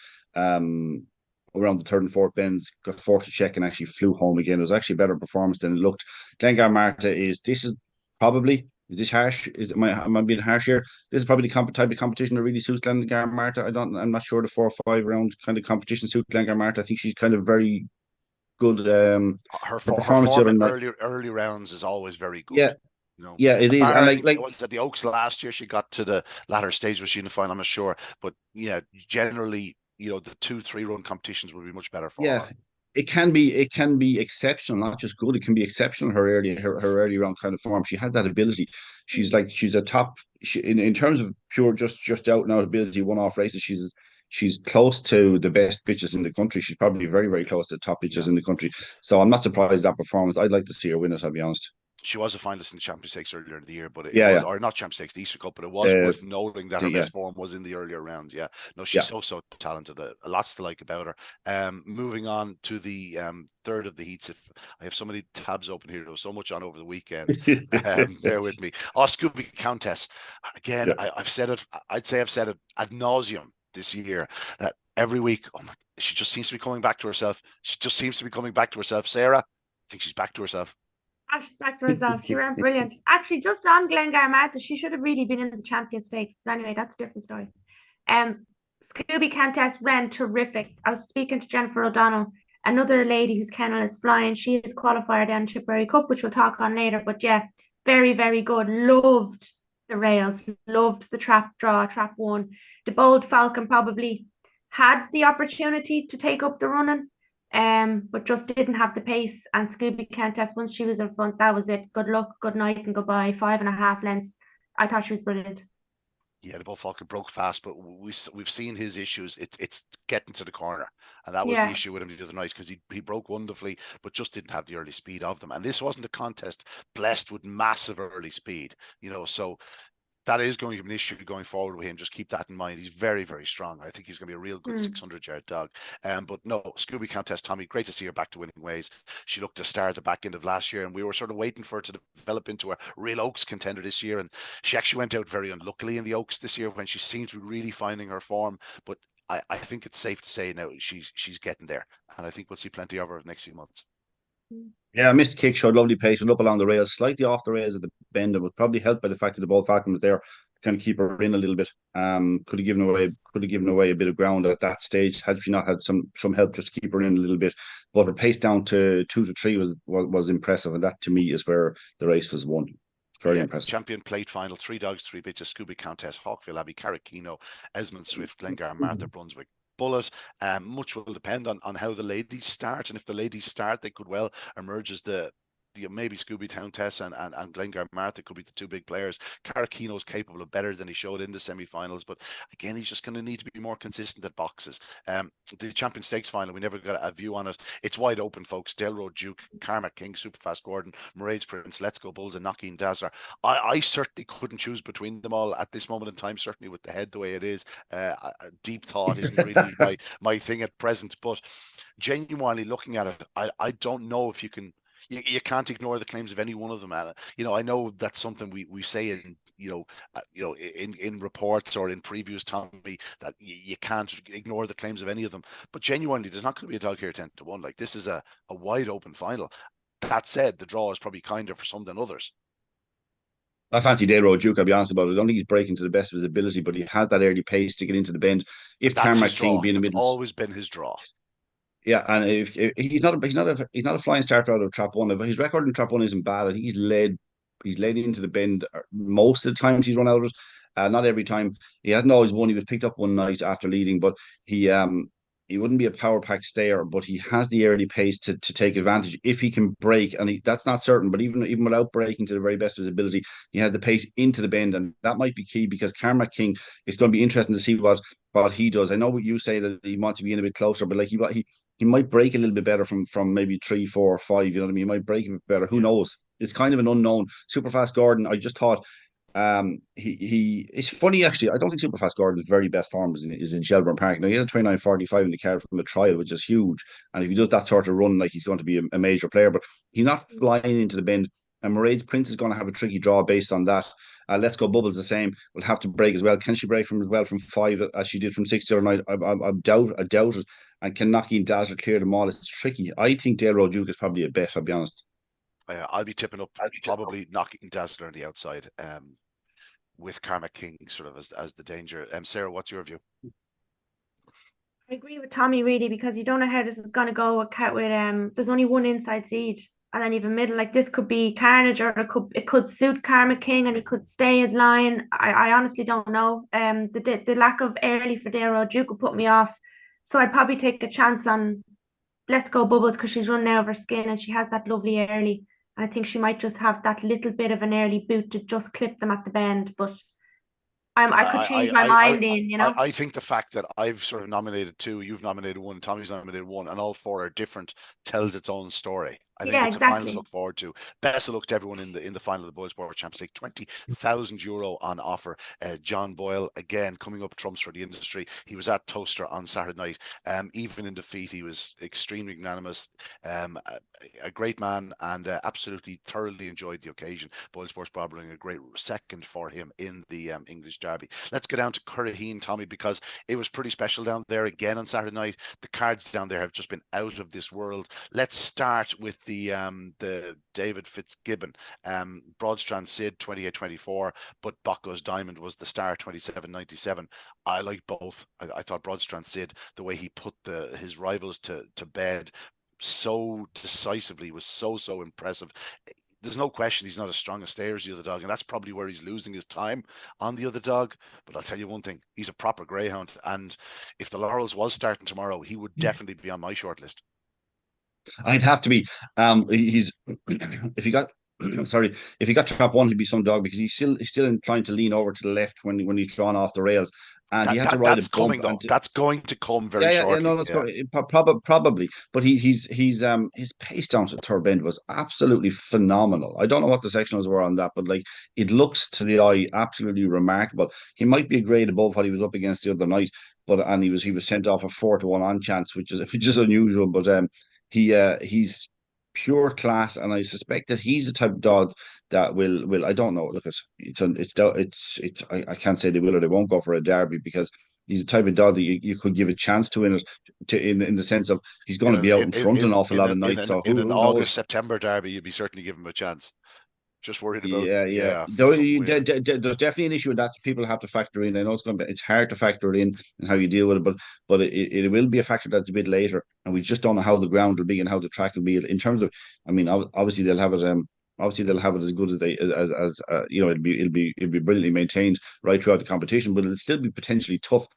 around the third and fourth bends, got forced to check and actually flew home again. It was actually a better performance than it looked. Glengar Martha is this harsh? Am I being harsh here? This is probably the type of competition that really suits Glengar Martha. I'm not sure the 4 or 5 round kind of competition suits Glengar Martha. I think she's kind of very good. Her form in early rounds is always very good. Yeah, you know. Yeah, it is. And like it was at the Oaks last year, she got to the latter stage. Was she in the final? I'm not sure, but yeah, generally, you know, the 2-3 run competitions would be much better for her. It can be exceptional, not just good. It can be exceptional. Her early round kind of form. She has that ability. She's a top. In terms of pure just out and out ability, one off races. She's close to the best bitches in the country. She's probably very, very close to the top bitches in the country. So I'm not surprised at that performance. I'd like to see her win it, I'll be honest. She was a finalist in the Champion Stakes earlier in the year, but or not Champion Stakes, the Easter Cup, but it was worth noting that her best form was in the earlier rounds. Yeah, no, she's so talented. Lots to like about her. Moving on to the third of the heats. If I have so many tabs open here, there was so much on over the weekend. Bear with me. Scooby Countess. Again, I've said it. I'd say I've said it ad nauseum this year. That every week, she just seems to be coming back to herself. Sarah, I think she's back to herself. She's back to herself. She ran brilliant. Actually, just on Glengar Martha, she should have really been in the Champion Stakes. But anyway, that's a different story. Scooby Countess ran terrific. I was speaking to Jennifer O'Donnell, another lady whose kennel is flying. She is qualifier down Tipperary Cup, which we'll talk on later. But yeah, very, very good. Loved the rails. Loved the trap draw, trap one. The Bold Falcon probably had the opportunity to take up the running, but just didn't have the pace. And Scooby Countess, once she was in front, that was it. Good luck, good night, and goodbye. 5.5 lengths. I thought she was brilliant. Yeah, the Bold Falcon broke fast, but we've seen his issues. It's getting to the corner, and that was the issue with him the other night, because he broke wonderfully, but just didn't have the early speed of them. And this wasn't a contest blessed with massive early speed, you know. So that is going to be an issue going forward with him. Just keep that in mind. He's very, very strong. I think he's going to be a real good 600-yard dog. But no, Scooby Countess, Tommy, great to see her back to winning ways. She looked a star at the back end of last year, and we were sort of waiting for her to develop into a real Oaks contender this year. And she actually went out very unluckily in the Oaks this year, when she seemed to be really finding her form. But I think it's safe to say now she's getting there, and I think we'll see plenty of her in the next few months. Yeah, missed kick, showed lovely pace, went up along the rails, slightly off the rails at the bend, and was probably helped by the fact that the Bold Falcon was there to kind of keep her in a little bit. Could have given away a bit of ground at that stage had she not had some help just to keep her in a little bit. But the pace down to 2 to 3 was impressive, and that to me is where the race was won. Very impressive. Champion plate final, 3 dogs, 3 bitches, Scooby Countess, Hawkfield Abbey, Carrickino, Esmond Swift, Glengar Martha, Brunswick Bullet. Much will depend on how the ladies start, and if the ladies start, they could well emerge as the maybe Scooby Town Tess and Glengar Martha could be the two big players. Caracino's capable of better than he showed in the semi-finals, but again, he's just going to need to be more consistent at boxes. The Champion Stakes final, we never got a view on it. It's wide open, folks. Delroad Duke, Carmack King, Superfast Gordon, Mairead's Prince, Let's Go Bulls, and Knocking Dazzler. I certainly couldn't choose between them all at this moment in time, certainly with the head the way it is. Deep thought isn't really my thing at present, but genuinely looking at it, I don't know if you can. You can't ignore the claims of any one of them, Anna. I know that's something we say in in reports or in previews, Tommy, that you can't ignore the claims of any of them. But genuinely, there's not going to be a dog here 10-1. Like, this is a wide open final. That said, the draw is probably kinder for some than others. I fancy Delroad Duke, I'll be honest about it. I don't think he's breaking to the best of his ability, but he has that early pace to get into the bend. If Carmack King being a middle, always been his draw. Yeah, and if he's not a flying starter out of trap one. His record in trap one isn't bad. He's led into the bend most of the times he's run out of it. Not every time. He hasn't always won. He was picked up one night after leading, but he wouldn't be a power pack stayer, but he has the early pace to take advantage if he can break, and that's not certain. But even without breaking to the very best of his ability, he has the pace into the bend, and that might be key because Carmack King is going to be interesting to see what he does. I know what you say that he wants to be in a bit closer, but like he might break a little bit better from maybe 3, 4, 5. You know what I mean? He might break a bit better. Who knows? It's kind of an unknown. Superfast Gordon, I just thought it's funny actually. I don't think Superfast Gordon's very best form is in Shelbourne Park. Now he has a 29.45 in the car from a trial, which is huge. And if he does that sort of run, like, he's going to be a major player. But he's not flying into the bend. And Mairead's Prince is going to have a tricky draw based on that. Let's Go Bubbles the same. Will have to break as well. Can she break from 5 as she did from 6 the other night? I doubt it. And can Knocking Dazzler clear them all? It's tricky. I think Delroad Duke is probably a bet, I'll be honest. I'll be tipping up probably Knocking Dazzler on the outside, with Carmack King sort of as the danger. Sarah, what's your view? I agree with Tommy really, because you don't know how this is going to go with there's only one inside seed and then even middle. Like, this could be carnage, or it could suit Carmack King and he could stay as Lion. I honestly don't know. The lack of early for Delroad Duke would put me off, so I'd probably take a chance on Let's Go Bubbles because she's running out of her skin and she has that lovely early. And I think she might just have that little bit of an early boot to just clip them at the bend. But I could change my mind I think the fact that I've sort of nominated 2, you've nominated 1, Tommy's nominated 1, and all 4 are different tells its own story. I think it's a final to look forward to. Best of luck to everyone in the final of the Boys Sport Champions League. €20,000 on offer. John Boyle, again, coming up trumps for the industry. He was at Toaster on Saturday night. Even in defeat, he was extremely magnanimous. A great man, and absolutely thoroughly enjoyed the occasion. Boyle Sports barbering a great second for him in the English Derby. Let's go down to Curraheen, Tommy, because it was pretty special down there again on Saturday night. The cards down there have just been out of this world. Let's start with the David Fitzgibbon, Broadstrand Sid 28-24, but Bocco's Diamond was the star 27-97. I like both. I thought Broadstrand Sid, the way he put his rivals to bed so decisively, was so impressive. There's no question he's not as strong a stayer as the other dog, and that's probably where he's losing his time on the other dog. But I'll tell you one thing, he's a proper greyhound, and if the Laurels was starting tomorrow, he would definitely be on my short list. I'd have to be. He's if he got if he got trap one, he'd be some dog, because he's still inclined to lean over to the left when he's drawn off the rails, and he had to ride a bump. That's going to come very shortly. No, that's probably. But his pace down to third bend was absolutely phenomenal. I don't know what the sectionals were on that, but like, it looks to the eye absolutely remarkable. He might be a grade above what he was up against the other night, and he was sent off a 4-1 on chance, which is unusual. But he's pure class, and I suspect that he's the type of dog that will I don't know. Look, I can't say they will or they won't go for a derby, because he's the type of dog that you could give a chance to in the sense of he's going to be out in front an awful lot of nights. So in an August September derby, you'd be certainly giving him a chance. Just worried about There's definitely an issue with that people have to factor in. I know it's hard to factor it in and how you deal with it, but it will be a factor that's a bit later, and we just don't know how the ground will be and how the track will be in terms of. I mean, obviously they'll have it. Obviously they'll have it as good as it'll be brilliantly maintained right throughout the competition, but it'll still be potentially tough.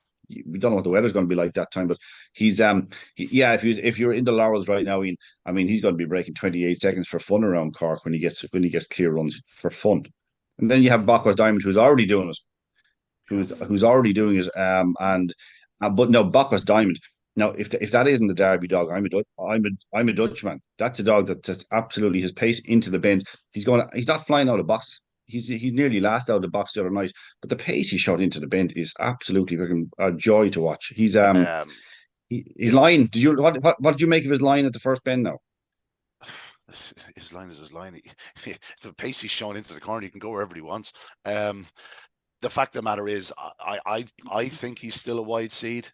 we don't know what the weather's going to be like that time. But he's if you're in the Laurels right now, Ian, I mean, he's going to be breaking 28 seconds for fun around Cork when he gets clear runs for fun. And then you have Bacchus Diamond, who's already doing it, who's already doing it. But no, Bacchus Diamond. Now, if that isn't the Derby dog, I'm a Dutchman. That's a dog that's absolutely his pace into the bend. He's not flying out of box. He's nearly last out of the box the other night, but the pace he shot into the bend is absolutely a joy to watch. His line. What did you make of his line at the first bend now? His line is his line. The pace he's shown into the corner, he can go wherever he wants. The fact of the matter is, I think he's still a wide seed.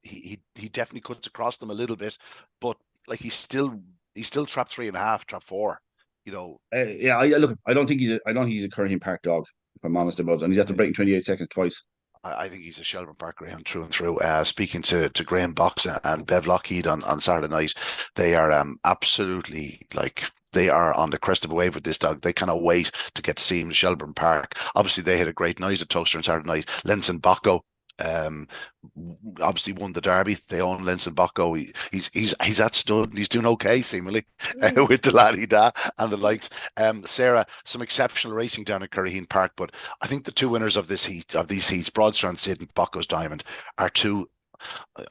He definitely cuts across them a little bit, but like he's still trap 3.5, trap 4. You know. I don't think he's a Curraheen Park dog, if I'm honest about it, and he's after breaking 28 seconds twice. I think he's a Shelbourne Park Greyhound through and through. Speaking to Graham Box and Bev Lockheed on Saturday night, they are absolutely like. They are on the crest of a wave with this dog. They cannot wait to get to see him in Shelbourne Park. Obviously, they had a great night at Toaster on Saturday night. Lenson Bocco obviously won the Derby. They own Lenson Bocco. He's at stud and he's doing okay, seemingly, with the Ladedah and the likes. Sarah, some exceptional racing down at Curraheen Park, but I think the two winners of these heats, Broadstrand Sid and Bocco's Diamond, are two,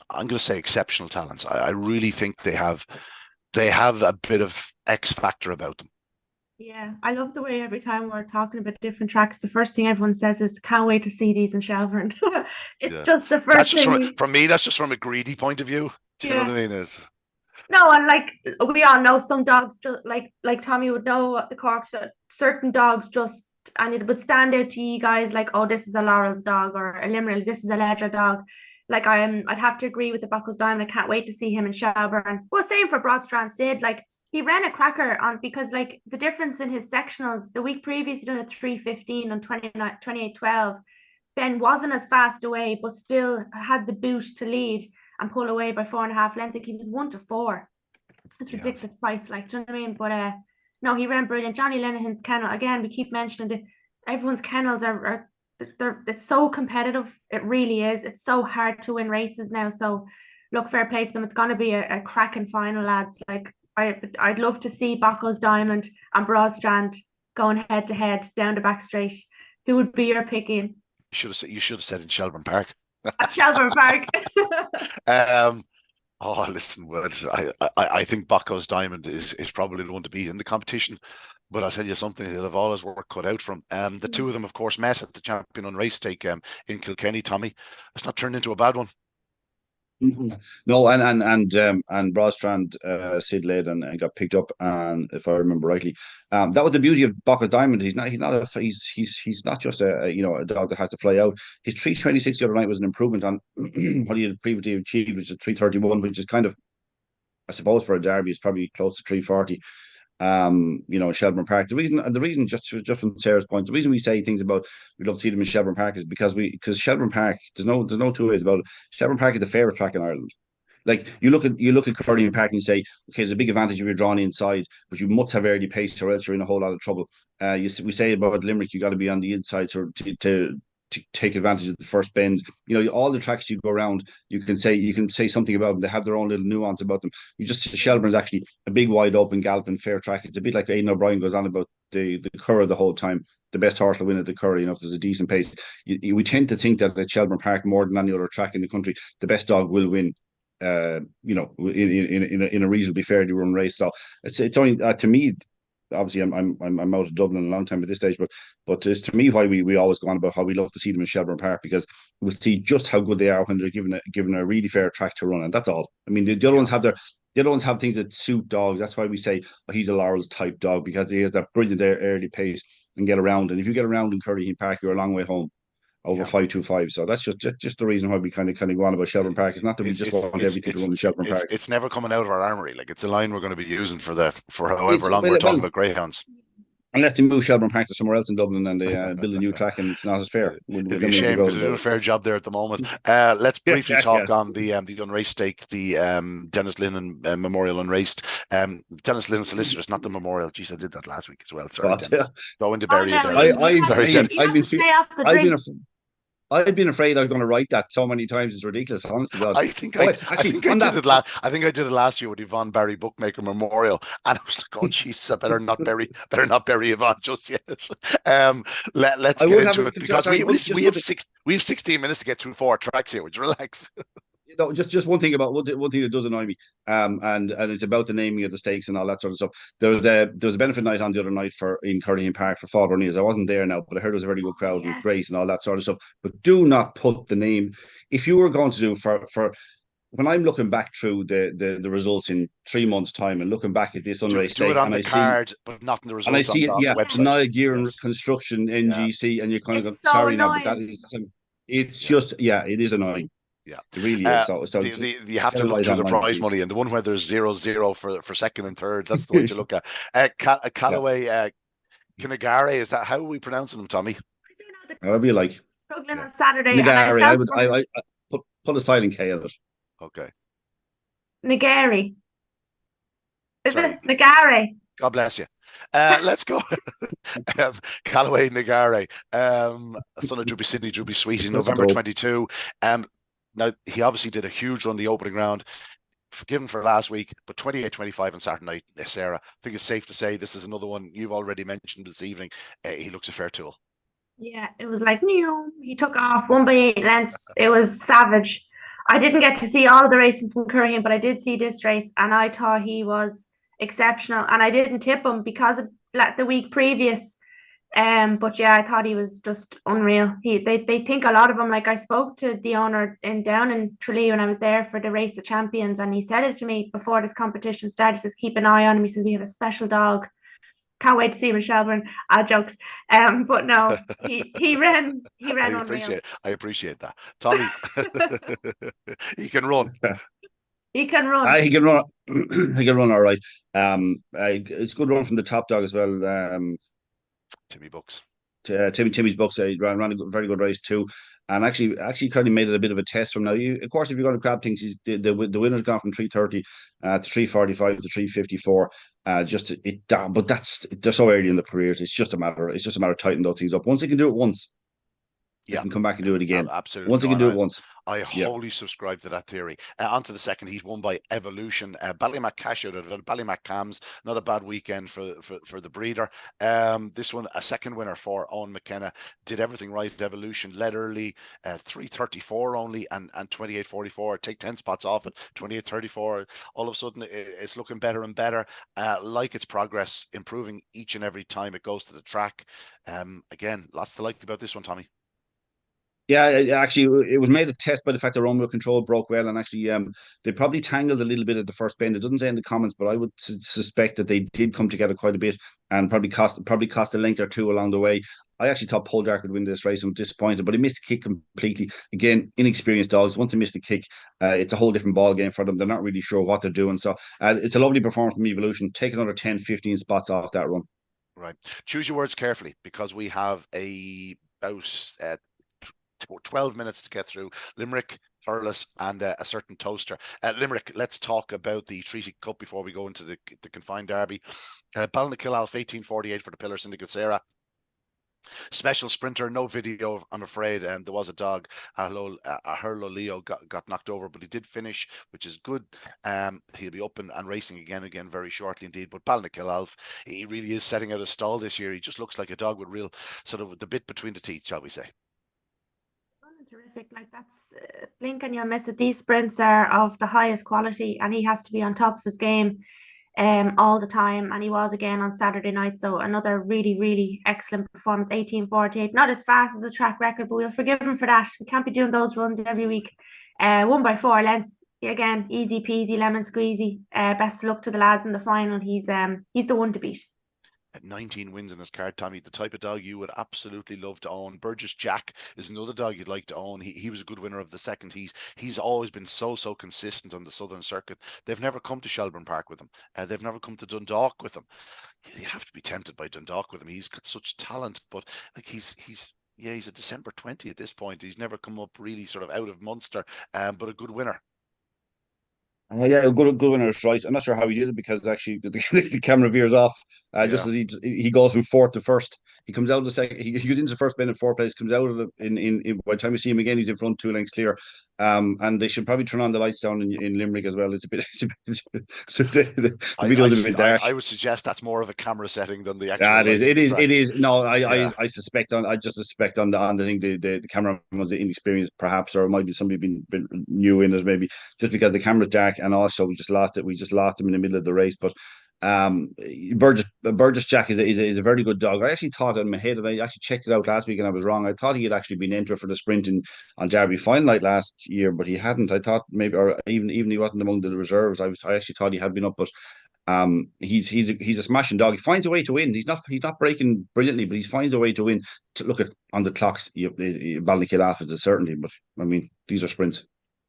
I'm going to say, exceptional talents. I really think they have a bit of X factor about them. Yeah, I love the way every time we're talking about different tracks, the first thing everyone says is, can't wait to see these in Shelbourne. It's just the first thing. From me, that's just from a greedy point of view. Do you know what I mean? No, and like we all know, some dogs just like Tommy would know at the Cork, that certain dogs just, and it would stand out to you guys like, oh, this is a Laurels dog, or a Limerick, this is a Ladedah dog. Like I'd have to agree with the Bacchus Diamond. I can't wait to see him in Shelbourne. Well, same for Broadstrand Sid. Like he ran a cracker on, because like the difference in his sectionals, the week previous he done a 3:15 on 28:12, then wasn't as fast away, but still had the boot to lead and pull away by 4.5 lengths. Like he was 1-4. It's ridiculous price, like, do you know what I mean? But no, he ran brilliant. Johnny Linehan's kennel, again, we keep mentioning it. Everyone's kennels are it's so competitive. It really is. It's so hard to win races now. So look, fair play to them. It's going to be a cracking final, lads. Like I'd love to see Bacchus Diamond and Broadstrand going head to head down the back straight. Who would be your pick, Ian? You should have said in Shelbourne Park. At Shelbourne Park. Oh, listen, I think Bacchus Diamond is probably the one to beat in the competition. But I'll tell you something, he'll have all his work cut out from. The two of them, of course, met at the Champion Unraced stake in Kilkenny, Tommy. It's not turned into a bad one. No, and Broadstrand Sid led and got picked up, and if I remember rightly, that was the beauty of Bacchus Diamond. He's not just a dog that has to fly out. His 3:26 the other night was an improvement on what he had previously achieved, which is 3:31, which is kind of, I suppose, for a Derby is probably close to 3:40. Shelbourne Park. The reason, just from Sarah's point, the reason we say things about we'd love to see them in Shelbourne Park is because Shelbourne Park, there's no two ways about it. Shelbourne Park is the favourite track in Ireland. Like you look at Curraheen Park and you say, okay, there's a big advantage if you're drawn inside, but you must have early pace or else you're in a whole lot of trouble. We say about Limerick, you got to be on the inside to take advantage of the first bend. All the tracks you go around, you can say something about them. They have their own little nuance about them. Shelbourne's actually a big, wide open, galloping, fair track. It's a bit like Aidan O'Brien goes on about the Curragh the whole time. The best horse will win at the Curragh. If there's a decent pace, we tend to think that at Shelbourne Park, more than any other track in the country, the best dog will win. In a reasonably fairly run race. So it's only to me. Obviously, I'm out of Dublin a long time at this stage, but it's to me why we always go on about how we love to see them in Shelbourne Park, because we'll see just how good they are when they're given a really fair track to run, and that's all. I mean, the other ones have things that suit dogs. That's why we say he's a Laurels type dog, because he has that brilliant early pace and get around. And if you get around in Curraheen Park, you're a long way home. Over 5.25, so that's just the reason why we kind of go on about Shelbourne Park. It's not that we just want everything to run in Shelbourne Park. It's never coming out of our armory. Like it's a line we're going to be using for however long we're talking about greyhounds. Unless they move Shelbourne Park to somewhere else in Dublin and they build a new track, and it's not as fair. It'd be a shame because they're doing a fair job there at the moment. Let's briefly talk on the Unraced stake, the Dennis Lynn Memorial Unraced. Dennis Lynn Solicitors, not the Memorial. Jeez, I did that last week as well. Sorry, Dennis. Go into bury it there. I've been afraid I was going to write that so many times. It's ridiculous, honest to God. I think I think I did it last. I think I did it last year with Yvonne Barry Bookmaker Memorial, and I was like, "Oh, jeez, I better not bury Yvonne just yet." Let's I get would have into a it because sorry, we have 16 minutes to get through 4 tracks here. Would you relax? just one thing about one thing that does annoy me, and it's about the naming of the stakes and all that sort of stuff. There was a benefit night on the other night in Shelbourne Park for Father O'Neill's. I wasn't there now, but I heard it was a very good crowd and Yeah. great and all that sort of stuff. But do not put the name. If you were going to do for when I'm looking back through the results in 3 months' time and looking back at this Unraced Do it stake, on and the I see card, but not in the and I results on see it, the yeah, Yeah. website. Niall Gear and Yes. Construction Yeah. NGC, and you kind of go, It's so sorry now, but that annoying. is it's Yeah. just it is annoying. Yeah. It really is. So just You have get to it look right through the online, prize please. money, and the one where there's 0-0 for second and third. That's the one to look at. Yeah, Callaway, Kinagare, is that how are we pronouncing them, Tommy? I do know the however you like. struggling Yeah. on Saturday, and I Nagari, I felt would for I put a silent K on it. Okay. Nagari. Is Sorry. it Nagari? God bless you. Let's go. Callaway Nagare, son of Druby Sydney, Druby Sweet in Let's November go. 22. Now he obviously did a huge run the opening round, forgiven for last week, but 28-25 on Saturday night, Sarah. I think it's safe to say this is another one you've already mentioned this evening. He looks a fair tool. Yeah, it was like new. He took off 1 by 8 lengths. It was savage. I didn't get to see all of the racing from Currahan, but I did see this race, and I thought he was exceptional. And I didn't tip him because of the week previous. But yeah, I thought he was just unreal. They think a lot of him. Like, I spoke to the owner down in Tralee when I was there for the Race of Champions, and he said it to me before this competition started. He says, keep an eye on him. He says, we have a special dog. Can't wait to see him in Shelbourne. Jokes. But no, he ran unreal. I appreciate that. Tommy, he can run. He can run. He can run. He can run all right. It's a good run from the top dog as well. Timmy Bucks. Timmy's Bucks ran a very good race too, and actually kind of made it a bit of a test from now. Of course, if you're going to grab things, the winner's gone from 3:30 to 3:45 to 3:54. But they're so early in the careers. It's just a matter of tightening those things up. Once they can do it once, they can come back and do it again. Absolutely. Once they can do it once. I wholly subscribe to that theory. On to the second heat, won by Evolution. Ballymac Cash out of Ballymac Cams. Not a bad weekend for the breeder. This one, a second winner for Owen McKenna. Did everything right. Evolution led early, 3:34 only, and 28:44. Take 10 spots off at 28:34. All of a sudden, it's looking better and better. Like its progress, improving each and every time it goes to the track. Again, lots to like about this one, Tommy. Yeah, actually, it was made a test by the fact that remote control broke well, and actually, they probably tangled a little bit at the first bend. It doesn't say in the comments, but I would suspect that they did come together quite a bit, and probably cost a length or two along the way. I actually thought Poldark would win this race. I'm disappointed, but he missed the kick completely. Again, inexperienced dogs. Once they miss the kick, it's a whole different ball game for them. They're not really sure what they're doing. So it's a lovely performance from Evolution. Take another 10, 15 spots off that run. Right. Choose your words carefully, because we have about 12 minutes to get through Limerick, Thurles, and a certain toaster. Limerick, let's talk about the Treaty Cup before we go into the confined derby. Ballinakillalf 1848 for the Pillar Syndicate Sarah. Special sprinter, no video, I'm afraid. And there was a dog, Herlo Leo, got knocked over, but he did finish, which is good. He'll be up and racing again very shortly indeed. But Ballinakillalf, he really is setting out a stall this year. He just looks like a dog with real sort of the bit between the teeth, shall we say. Terrific. Like, that's blink and you'll miss it. These sprints are of the highest quality, and he has to be on top of his game all the time, and he was again on Saturday night. So another really excellent performance. 18:48, not as fast as a track record, but we'll forgive him for that. We can't be doing those runs every week. 1 by 4 lengths, again, easy peasy lemon squeezy. Best of luck to the lads in the final. He's the one to beat. 19 wins in his card, Tommy. The type of dog you would absolutely love to own. Burgess Jack is another dog you'd like to own. He was a good winner of the second heat. He's always been so consistent on the Southern Circuit. They've never come to Shelbourne Park with him. They've never come to Dundalk with him. You have to be tempted by Dundalk with him. He's got such talent, but like he's a December 20 at this point. He's never come up really sort of out of Munster, but a good winner. Yeah, a good winner's right. I'm not sure how he did it because actually the camera veers off just Yeah. as he goes from fourth to first. He comes out of the second. He goes into first bin in fourth place. Comes out of in by the time we see him again, he's in front 2 lengths clear. And they should probably turn on the lights down in Limerick as well. It's a bit. The video's a bit dark. I would suggest that's more of a camera setting than the Yeah, actual it is. lights It at the is. track. It is. No, Yeah. I suspect on. I just suspect on the thing. The camera was inexperienced, perhaps, or it might be somebody been new in it, maybe just because the camera's dark, and also we just lost it. We just lost him in the middle of the race. But Burgess Jack is a very good dog. I actually thought in my head, and I actually checked it out last week, and I was wrong. I thought he had actually been entered for the sprint on Derby Fine Light last year, but he hadn't. I thought maybe, or even he wasn't among the reserves. I actually thought he had been up, but he's a smashing dog. He finds a way to win. He's not breaking brilliantly, but he finds a way to win. To look at on the clocks, Ballykill after the certainty, but I mean these are sprints.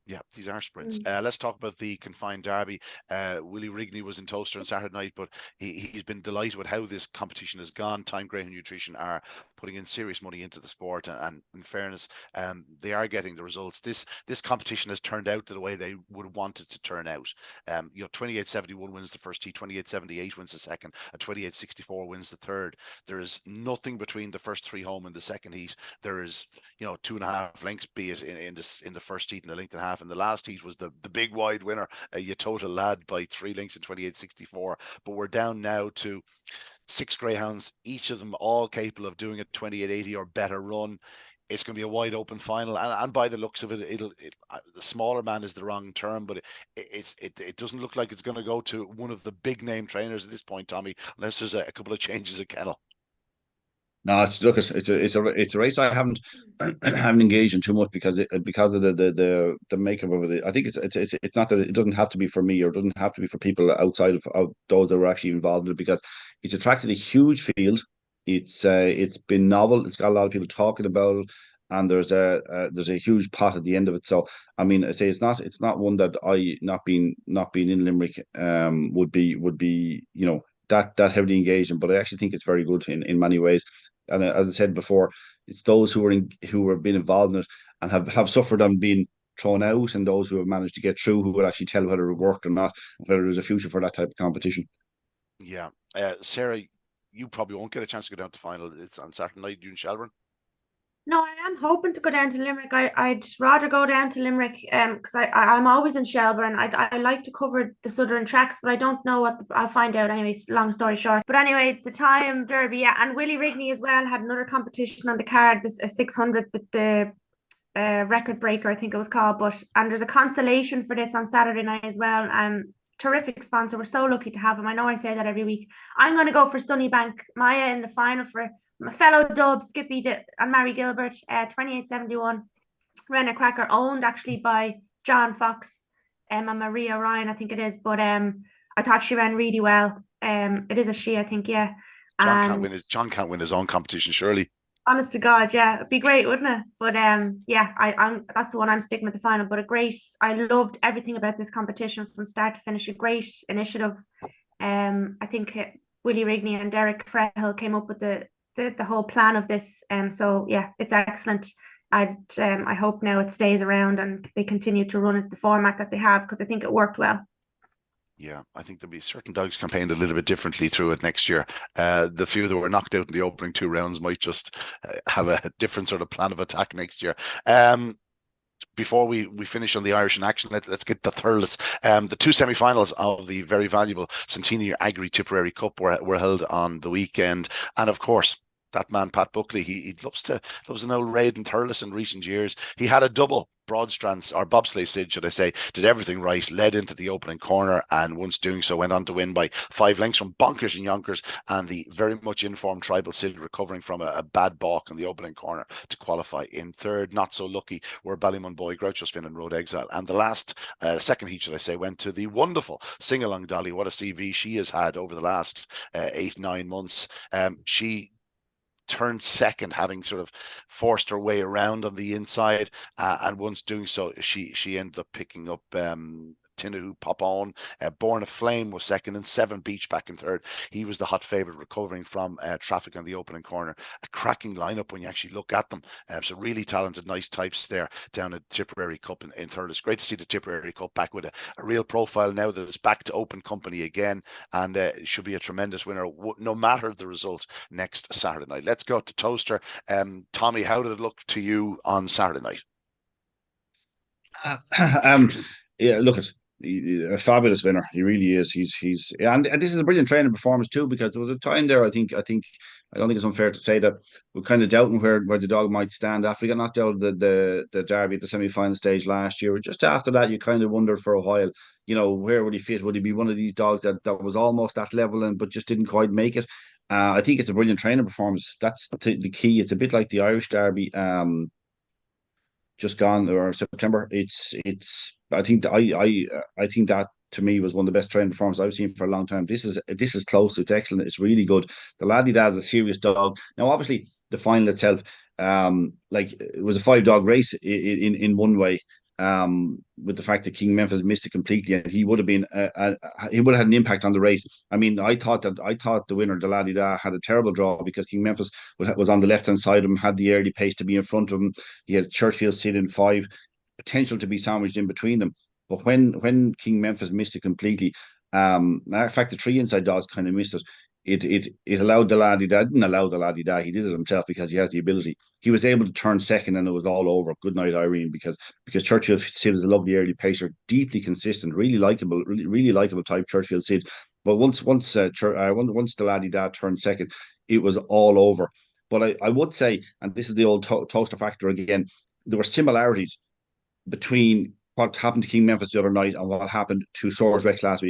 Yeah, these are sprints. Let's talk about the confined derby. Willie Rigney was in Toaster on Saturday night, but he's been delighted with how this competition has gone. Time Greyhound Nutrition are putting in serious money into the sport, and in fairness, they are getting the results. This competition has turned out the way they would want it to turn out. 28.71 wins the first heat, 28.78 wins the second, and 28.64 wins the third. There is nothing between the first three home and the second heat. There is 2.5 lengths, be it in the first heat and a length and a half. And the last heat was the big wide winner, Yatoto Lad, by 3 lengths in 28.64. But we're down now to 6 greyhounds, each of them all capable of doing a 28.80 or better run. It's going to be a wide open final, and by the looks of it, the smaller man is the wrong term, but it doesn't look like it's going to go to one of the big name trainers at this point, Tommy, unless there's a couple of changes at kennel. No, it's a race I haven't engaged in too much because of the makeup of it. I think it's not that it doesn't have to be for me, or it doesn't have to be for people outside of those that were actually involved in it, because it's attracted a huge field. It's been novel. It's got a lot of people talking about it, and there's a huge pot at the end of it. So I mean, I say it's not one that I not being in Limerick would be that heavily engaged in, but I actually think it's very good in many ways. And as I said before, it's those who have been involved in it and have suffered and been thrown out, and those who have managed to get through, who will actually tell whether it worked or not, whether there's a future for that type of competition. Yeah. Sarah, you probably won't get a chance to go down to final. It's on Saturday night, you in Shelbourne. No, I am hoping to go down to Limerick. I'd rather go down to Limerick because I'm always in Shelbourne. I like to cover the southern tracks, but I don't know I'll find out anyway. Long story short. But anyway, the time derby, yeah, and Willie Rigney as well had another competition on the card. This a 600, the record breaker, I think it was called. And there's a consolation for this on Saturday night as well. Terrific sponsor. We're so lucky to have him. I know I say that every week. I'm going to go for Sunnybank Maya in the final for my fellow Dub, Skippy and Mary Gilbert, 28.71. Renna Cracker, owned actually by John Fox and Maria Ryan, I think it is. But I thought she ran really well. It is a she, I think, yeah. John can't win his own competition, surely. Honest to God, yeah, it'd be great, wouldn't it? But yeah, I'm that's the one I'm sticking with the final. But I loved everything about this competition from start to finish. A great initiative. I think Willie Rigney and Derek Frehill came up with the whole plan of this. So yeah, it's excellent. I hope now it stays around and they continue to run it the format that they have, because I think it worked well. Yeah, I think there'll be certain dogs campaigned a little bit differently through it next year. The few that were knocked out in the opening 2 rounds might just have a different sort of plan of attack next year. Before we finish on the Irish in action, let's get the Thurles. The 2 semi-finals of the very valuable Centennial Agri Tipperary Cup were held on the weekend, and of course, that man Pat Buckley, he loves an old raid in Thurles in recent years. He had a double broadstrands, or bobsleigh Sid, should I say, did everything right, led into the opening corner, and once doing so went on to win by 5 lengths from Bonkers and Yonkers, and the very much informed Tribal Sid recovering from a bad balk in the opening corner to qualify in third. Not so lucky were Ballymun Boy, Groucho Spin and Road Exile, and the last second heat, should I say, went to the wonderful Sing Along Dolly. What a CV she has had over the last 8-9 months. She turned second, having sort of forced her way around on the inside, and once doing so, she ended up picking up Tinahu Popone. Born of Flame was second, and Seven Beach back in third. He was the hot favourite, recovering from traffic on the opening corner. A cracking lineup when you actually look at them. So really talented, nice types there down at Tipperary Cup in Thurles. Great to see the Tipperary Cup back with a real profile now that it's back to open company again, and it should be a tremendous winner no matter the result next Saturday night. Let's go to Toaster. Tommy, how did it look to you on Saturday night? Yeah, look, it's a fabulous winner. He really is. And this is a brilliant training performance too, because there was a time there. I don't think it's unfair to say that we're kind of doubting where the dog might stand after he got knocked out of the Derby at the semi-final stage last year. Just after that, you kind of wondered for a while, where would he fit? Would he be one of these dogs that was almost that level but just didn't quite make it? I think it's a brilliant training performance. That's the key. It's a bit like the Irish Derby. Just gone, or September. I think that to me was one of the best training performances I've seen for a long time. This is close. It's excellent. It's really good. The Ladedah is a serious dog. Now, obviously, the final itself, it was a 5-dog race in one way. With the fact that King Memphis missed it completely, and he would have been he would have had an impact on the race. I mean, I thought the winner, the Ladedah, had a terrible draw because King Memphis was on the left hand side of him, had the early pace to be in front of him. He had Churchfield sit in 5, potential to be sandwiched in between them. But when King Memphis missed it completely, in fact, the 3 inside dogs kind of missed it. It allowed the Ladedah, didn't allow the Ladedah. He did it himself because he had the ability. He was able to turn second, and it was all over. Good night, Irene, because Churchfield Sid is a lovely early pacer, deeply consistent, really likable type Churchfield Sid. But once the Ladedah turned second, it was all over. But I would say, and this is the old toaster factor again, there were similarities between what happened to King Memphis the other night and what happened to Swords Rex last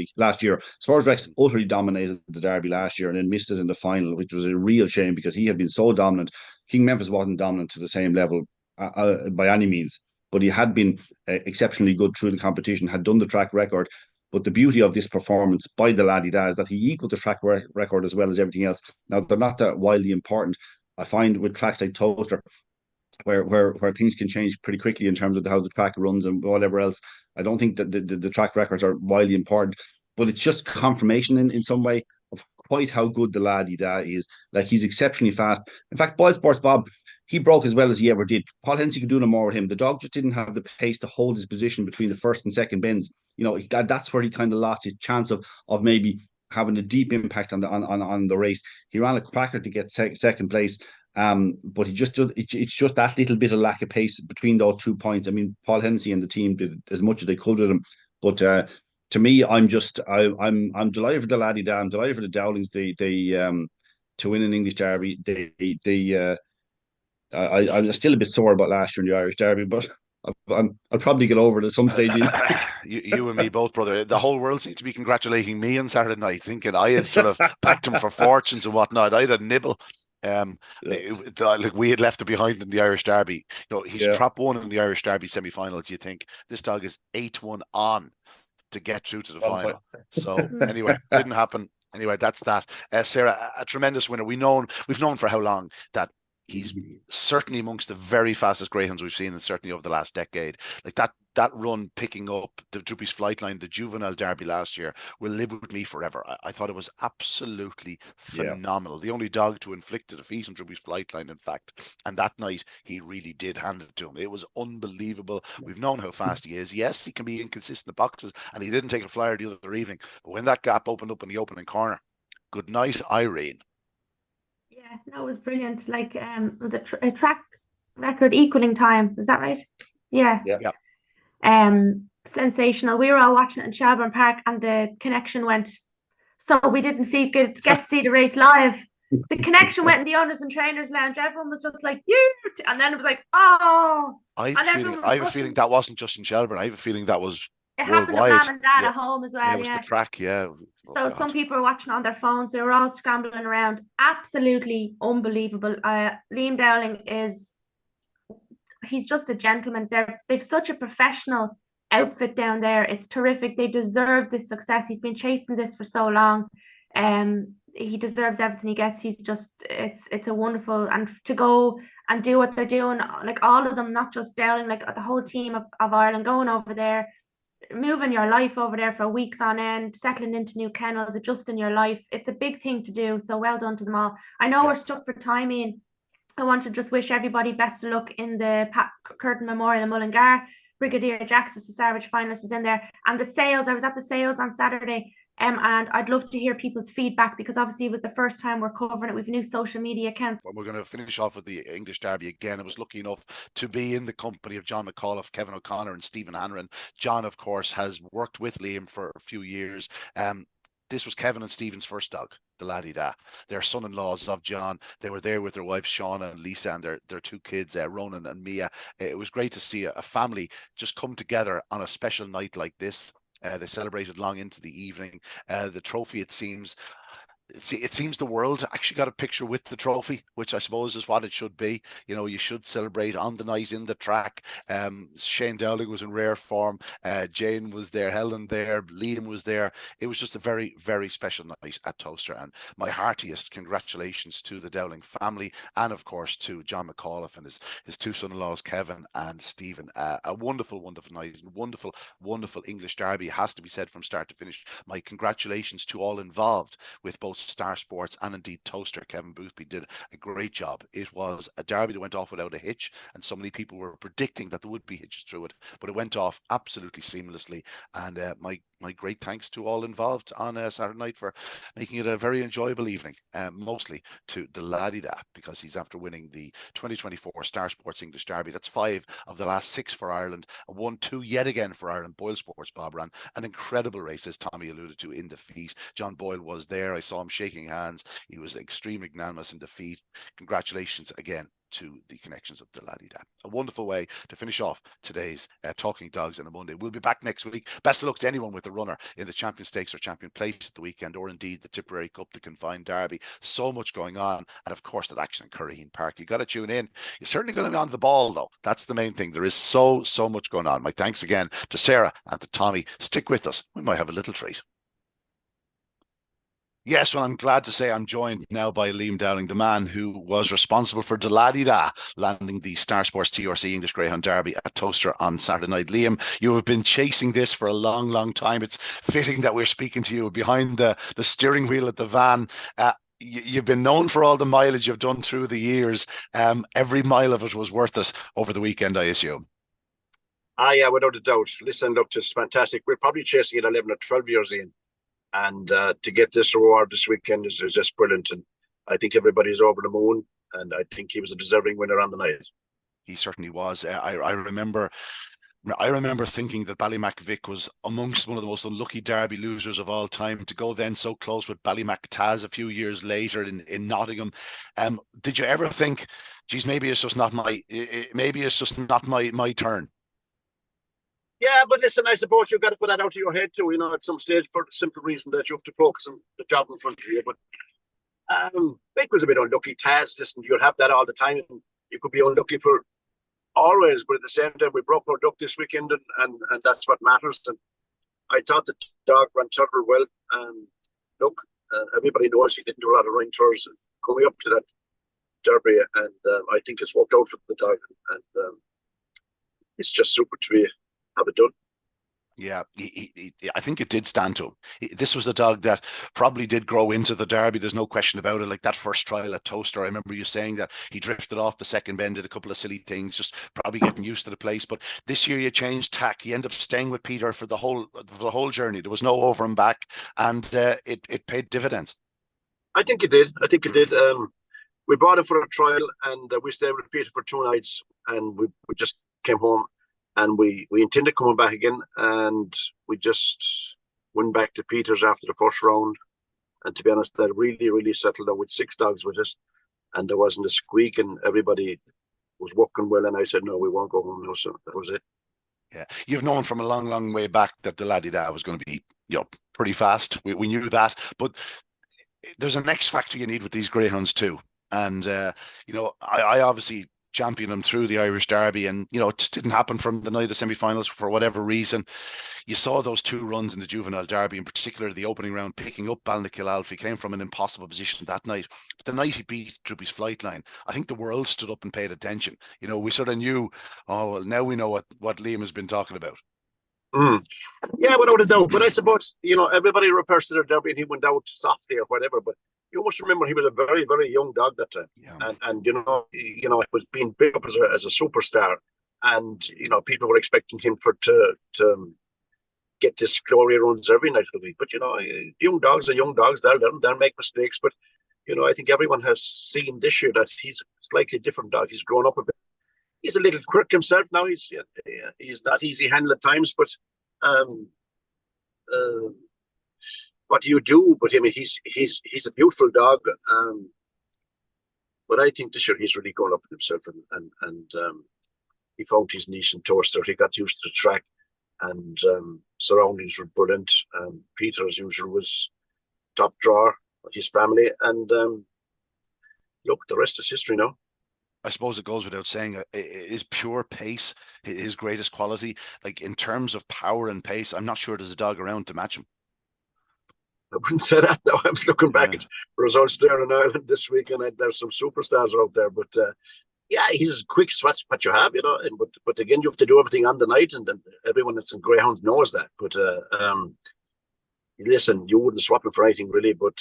year. Swords Rex utterly dominated the Derby last year and then missed it in the final, which was a real shame because he had been so dominant. King Memphis wasn't dominant to the same level by any means, but he had been exceptionally good through the competition, had done the track record. But the beauty of this performance by the Ladedah is that he equaled the track record as well as everything else. Now, they're not that wildly important. I find with tracks like Toaster, where things can change pretty quickly in terms of how the track runs and whatever else. I don't think that the track records are wildly important, but it's just confirmation in some way of quite how good the Ladedah is. Like, he's exceptionally fast. In fact, Boyle Sports Bob, he broke as well as he ever did. Paul Hennessy could do no more with him. The dog just didn't have the pace to hold his position between the first and second bends. That's where he kind of lost his chance of maybe having a deep impact on the race. He ran a cracker to get second place. But it's just that little bit of lack of pace between those 2 points. I mean, Paul Hennessy and the team did as much as they could with him. But to me, I'm delighted for the Ladedah. I'm delighted for the Dowlings. To win an English Derby. I'm still a bit sore about last year in the Irish Derby, but I'll probably get over it at some stage. You and me both, brother. The whole world seemed to be congratulating me on Saturday night, thinking I had sort of backed him for fortunes and whatnot. I had a nibble. We had left it behind in the Irish Derby. He's trap 1 in the Irish Derby semi-finals. You think this dog is 8-1 on to get through to the final. So anyway, didn't happen. Anyway, that's that. Sarah, a tremendous winner. We've known for how long that he's certainly amongst the very fastest greyhounds we've seen, and certainly over the last decade. Like that run picking up the Droopy's Flight Line, the juvenile Derby last year, will live with me forever. I thought it was absolutely phenomenal. The only dog to inflict a defeat on Droopy's Flight Line, in fact. And that night, he really did hand it to him. It was unbelievable. We've known how fast he is. Yes, he can be inconsistent in boxes, and he didn't take a flyer the other evening. But when that gap opened up in the opening corner, good night, Irene. Yeah, no, it was brilliant. Like, it was a track record equaling time. Is that right? Yeah. Sensational. We were all watching it in Shelbourne Park, and the connection went. So we didn't get to see the race live. The connection went in the owners and trainers lounge. Everyone was just like, and then it was like, oh. I have a feeling that wasn't just in Shelbourne. I have a feeling that was it worldwide. Happened to Mum and Dad at home as well. Yeah, it was the track. Yeah. So some people were watching on their phones. They were all scrambling around. Absolutely unbelievable. Liam Dowling he's just a gentleman. They've such a professional outfit down there. It's terrific. They deserve this success. He's been chasing this for so long. He deserves everything he gets. He's just, it's a wonderful, and to go and do what they're doing, like all of them, not just Dowling, like the whole team of Ireland going over there. moving your life over there for weeks on end, settling into new kennels, adjusting your life. It's a big thing to do. So well done to them all. I know we're stuck for time, Ian. I want to just wish everybody best of luck in the Pat Curtin Memorial in Mullingar. Brigadier Jackson, the Savage finalist, is in there. And the sales, I was at the sales on Saturday. And I'd love to hear people's feedback, because obviously it was the first time we're covering it. We've new social media accounts. Well, we're going to finish off with the English Derby again. I was lucky enough to be in the company of John McAuliffe, Kevin O'Connor, and Stephen Hanrahan. John, of course, has worked with Liam for a few years. This was Kevin and Stephen's first dog, the Ladedah. They're son-in-laws of John. They were there with their wives, Shauna and Lisa, and their two kids, Ronan and Mia. It was great to see a family just come together on a special night like this. They celebrated long into the evening. The trophy, it seems the world actually got a picture with the trophy, which I suppose is what it should be. You know, you should celebrate on the night in the track. Shane Dowling was in rare form. Jane was there, Helen there, Liam was there. It was just a very, very special night at Towcester, and my heartiest congratulations to the Dowling family, and of course to John McAuliffe and his two son-in-laws, Kevin and Stephen. A wonderful, wonderful night, wonderful, wonderful English Derby, has to be said from start to finish. My congratulations to all involved with both Star Sports and indeed Towcester. Kevin Boothby did a great job. It was a derby that went off without a hitch, and so many people were predicting that there would be hitches through it, but it went off absolutely seamlessly. And my great thanks to all involved on Saturday night for making it a very enjoyable evening, mostly to the Ladedah, because he's after winning the 2024 Star Sports English Derby. That's 5 of the last 6 for Ireland, and 1-2 yet again for Ireland. Boyle Sports Bob ran an incredible race, as Tommy alluded to, in defeat. John Boyle was there. I saw him shaking hands. He was extremely magnanimous in defeat. Congratulations again to the connections of the Ladedah. A wonderful way to finish off today's Talking Dogs on a Monday. We'll be back next week. Best of luck to anyone with the runner in the Champion Stakes or Champion Place at the weekend, or indeed the Tipperary Cup, the Confined Derby. So much going on, and of course that action in Corrine Park. You got to tune in. You're certainly going to be on the ball, though. That's the main thing. There is so much going on. My thanks again to Sarah and to Tommy. Stick with us. We might have a little treat. Yes, well, I'm glad to say I'm joined now by Liam Dowling, the man who was responsible for the Ladedah landing the Star Sports TRC English Greyhound Derby at Towcester on Saturday night. Liam, you have been chasing this for a long, long time. It's fitting that we're speaking to you behind the steering wheel at the van. You've been known for all the mileage you've done through the years. Every mile of it was worth it over the weekend, I assume. Yeah, without a doubt. Listen, look, it's fantastic. We're probably chasing it 11 or 12 years in. And to get this reward this weekend is just brilliant. And I think everybody's over the moon. And I think he was a deserving winner on the night. He certainly was. I remember thinking that Ballymac Vic was amongst one of the most unlucky derby losers of all time, to go then so close with Ballymac Taz a few years later in Nottingham. Did you ever think, geez, maybe it's just not my turn? Yeah, but listen, I suppose you've got to put that out of your head too, you know, at some stage, for the simple reason that you have to focus on the job in front of you. But Vic was a bit unlucky. Taz, listen, you'll have that all the time. You could be unlucky for always, but at the same time, we broke our duck this weekend, and that's what matters. And I thought the dog ran terribly well. Look, everybody knows he didn't do a lot of running tours coming up to that derby, and I think it's worked out for the dog, and it's just super to have it done. Yeah, I think it did stand to him. This was a dog that probably did grow into the derby. There's no question about it. Like that first trial at Towcester, I remember you saying that he drifted off the second bend, did a couple of silly things, just probably getting used to the place. But this year you changed tack. You ended up staying with Peter for the whole journey. There was no over and back, and it paid dividends. I think it did. We brought him for a trial, and we stayed with Peter for 2 nights, and we just came home. And we intended coming back again, and we just went back to Peter's after the first round. And to be honest, that really, really settled out with 6 dogs with us, and there wasn't a squeak, and everybody was working well. And I said, no, we won't go home now. So that was it. Yeah, you've known from a long, long way back that the Ladedah was going to be, pretty fast. We knew that, but there's an X factor you need with these greyhounds too. And I obviously champion them through the Irish Derby, and it just didn't happen from the night of the semi-finals for whatever reason. You saw those 2 runs in the Juvenile Derby, in particular the opening round, picking up Balnakill. He came from an impossible position that night, but the night he beat Droopy's Flightline, I think the world stood up and paid attention. We sort of knew, oh well, now we know what Liam has been talking about. Mm. Yeah, without a doubt. But I suppose, everybody refers to their derby and he went out softly or whatever. But you must remember he was a very, very young dog that time. Yeah. And he was being built up as a superstar. And, people were expecting him to get this glory runs every night of the week. But, young dogs are young dogs. They'll make mistakes. But, I think everyone has seen this year that he's a slightly different dog. He's grown up a bit. He's a little quirk himself now. He's not easy handled at times, but what do you do? But I mean, he's a beautiful dog. But I think this year he's really grown up with himself, and he found his niche in Toaster. He got used to the track, and surroundings were brilliant. Peter, as usual, was top drawer. His family, and look, the rest is history now. I suppose it goes without saying, is pure pace his greatest quality? Like, in terms of power and pace, I'm not sure there's a dog around to match him. I wouldn't say that. No, I was looking back at results there in Ireland this week, and there's some superstars out there. But yeah, he's as quick as what you have, But again, you have to do everything on the night, and everyone that's in greyhounds knows that. But listen, you wouldn't swap him for anything really, but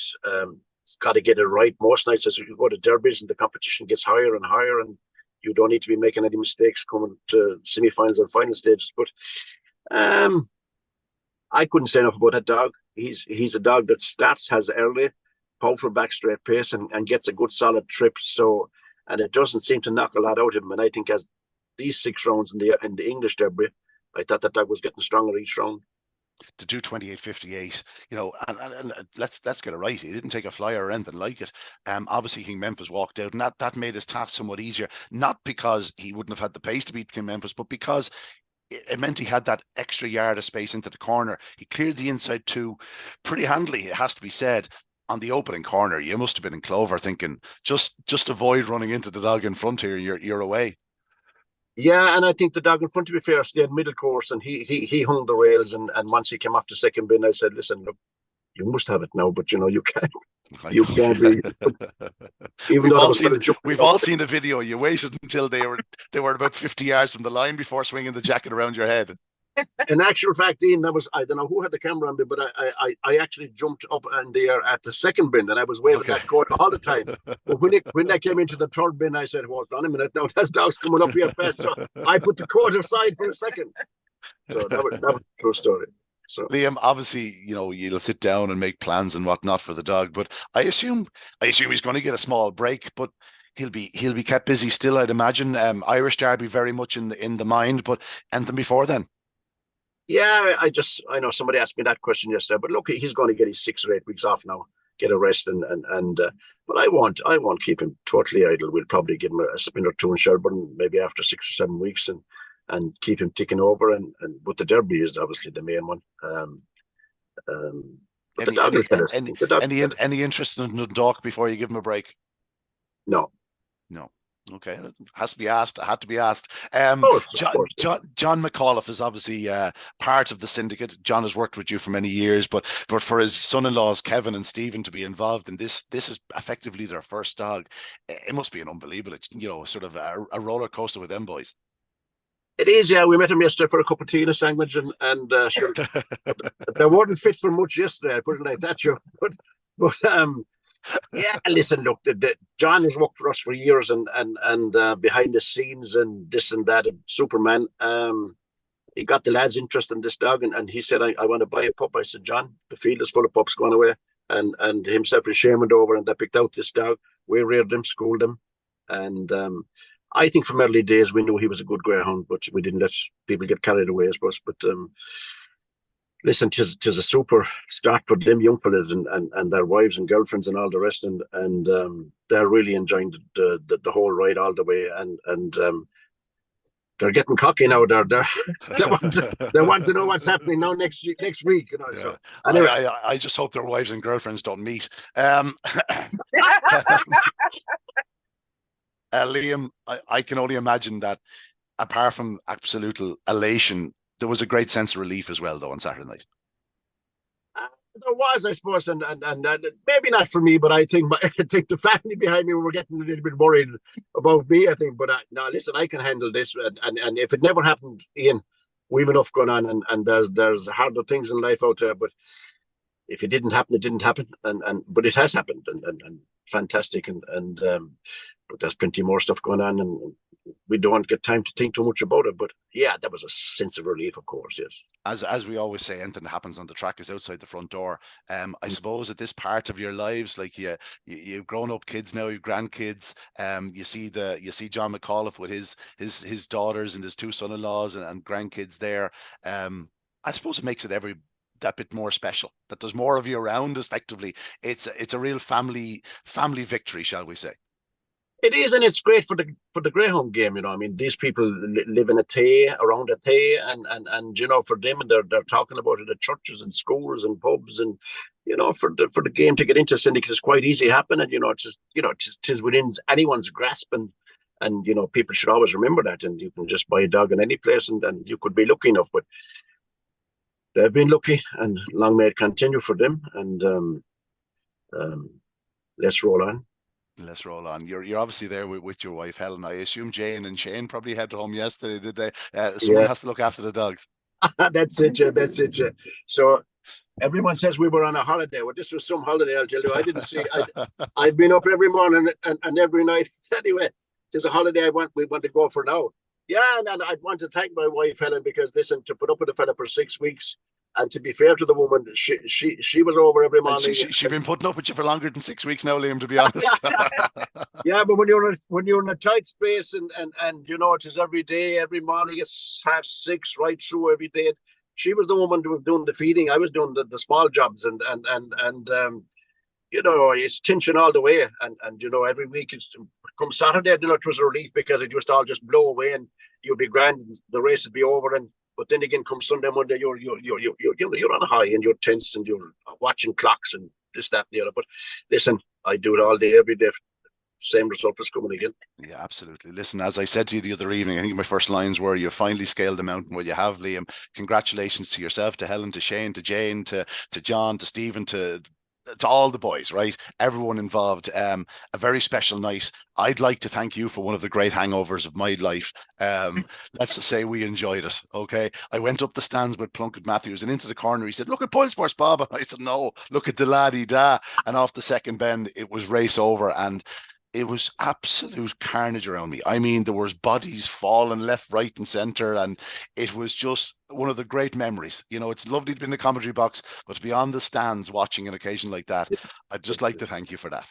it's got to get it right. Most nights as you go to derbies and the competition gets higher and higher, and you don't need to be making any mistakes coming to semi-finals and final stages. But I couldn't say enough about that dog. He's a dog that starts, has early, powerful back straight pace, and gets a good solid trip. So, and it doesn't seem to knock a lot out of him. And I think as these 6 rounds in the English derby, I thought that dog was getting stronger each round. To do 28.58, and let's get it right. He didn't take a flyer or anything like it. Obviously, King Memphis walked out, and that made his task somewhat easier. Not because he wouldn't have had the pace to beat King Memphis, but because it meant he had that extra yard of space into the corner. He cleared the inside 2 pretty handily, it has to be said. On the opening corner, you must have been in clover thinking, just avoid running into the dog in front here. You're away. Yeah, and I think the dog in front, to be fair, stayed middle course, and he hung the rails. And once he came off the second bin, I said, "Listen, look, you must have it now, but you can't. You can't be." We've all seen the video. You waited until they were about 50 yards from the line before swinging the jacket around your head. In actual fact, Ian, I don't know who had the camera on me, but I actually jumped up in the air at the second bin, and I was waving that cord all the time. But when they came into the third bin, I said, "Hold on a minute, now that dog's coming up here fast." So I put the cord aside for a second. So that was a true story. So Liam, obviously, you'll sit down and make plans and whatnot for the dog, but I assume he's going to get a small break, but he'll be kept busy still, I'd imagine. Irish Derby very much in the mind, but anything before then? Yeah, I know somebody asked me that question yesterday, but look, he's going to get his 6 or 8 weeks off now, get a rest, but I won't keep him totally idle. We'll probably give him a spin or 2 in Shelbourne, maybe after 6 or 7 weeks, and keep him ticking over. But the derby is obviously the main one. Any interest in Dundalk before you give him a break? No. Okay, it has to be asked. I had to be asked. John McAuliffe is obviously part of the syndicate. John has worked with you for many years, but for his son-in-laws Kevin and Stephen to be involved in this is effectively their first dog. It must be an unbelievable, sort of a roller coaster with them boys. It is, yeah. We met him yesterday for a cup of tea and a sandwich, and sure, they weren't fit for much yesterday. I put it like that, sure. But yeah, listen, look, John has worked for us for years, and behind the scenes and this and that, Superman. He got the lads' interest in this dog, and he said, I want to buy a pup. I said, John, the field is full of pups going away. And himself and Shane went over, and they picked out this dog. We reared him, schooled him. And I think from early days, we knew he was a good greyhound, but we didn't let people get carried away, I suppose. But listen, tis a super start for them young fellas and their wives and girlfriends and all the rest, and they're really enjoying the whole ride all the way, and they're getting cocky now. They want to know what's happening now next week. Yeah. So anyway, I just hope their wives and girlfriends don't meet. Liam, I can only imagine that apart from absolute elation, there was a great sense of relief as well, though, on Saturday night. There was, I suppose, and maybe not for me, but I think the family behind me were getting a little bit worried about me, I think. But no, listen, I can handle this, and if it never happened, Ian, we've enough going on, and there's harder things in life out there. But if it didn't happen, it didn't happen, but it has happened, and fantastic, but there's plenty more stuff going on, and we don't get time to think too much about it. But yeah, that was a sense of relief, of course. Yes. As we always say, anything that happens on the track is outside the front door. I suppose at this part of your lives, like you've grown up kids now, you've grandkids. You see John McAuliffe with his daughters and his two son-in-laws and grandkids there. I suppose it makes it that bit more special, that there's more of you around. Effectively, it's a real family victory, shall we say? It is, and it's great for the greyhound game. I mean, these people live in around a Tay, and for them, and they're talking about it at churches and schools and pubs, and for the game to get into syndicate is quite easy happening. It's within anyone's grasp, and people should always remember that. And you can just buy a dog in any place, and you could be lucky enough, but they've been lucky, and long may it continue for them. And let's roll on. Let's roll on. You're obviously there with your wife Helen. I assume Jane and Shane probably headed home yesterday, did they? Someone has to look after the dogs. That's it, yeah. So everyone says we were on a holiday. Well, this was some holiday, I'll tell you. I didn't see. I've been up every morning and every night. Anyway, there's a holiday we want to go for now. Yeah, and I want to thank my wife Helen, because listen, to put up with the fella for 6 weeks. And to be fair to the woman, she was over every morning. She's been putting up with you for longer than 6 weeks now, Liam, to be honest. Yeah, but when you're in a tight space and it is every day, every morning, it's 6:30 right through every day. She was the woman who was doing the feeding. I was doing the small jobs, and it's tension all the way. And every week come Saturday, it was a relief, because it just all just blow away, and you'll be grand, the race would be over, but then again, come Sunday, Monday, you're on a high, and you're tense, and you're watching clocks and this, that, and the other. But listen, I do it all day, every day. Same result is coming again. Yeah, absolutely. Listen, as I said to you the other evening, I think my first lines were, you finally scaled the mountain. Well, you have, Liam. Congratulations to yourself, to Helen, to Shane, to Jane, to John, to Stephen, to all the boys, right? Everyone involved. A very special night. I'd like to thank you for one of the great hangovers of my life. Let's just say we enjoyed it. Okay. I went up the stands with Plunkett Matthews, and into the corner he said, "Look at Pole Sports, Bob." I said, "No, look at the Ladedah." And off the second bend, it was race over, and it was absolute carnage around me. I mean, there was bodies falling left, right, and centre, and it was just one of the great memories. It's lovely to be in the commentary box, but to be on the stands watching an occasion like that, I'd just like to thank you for that.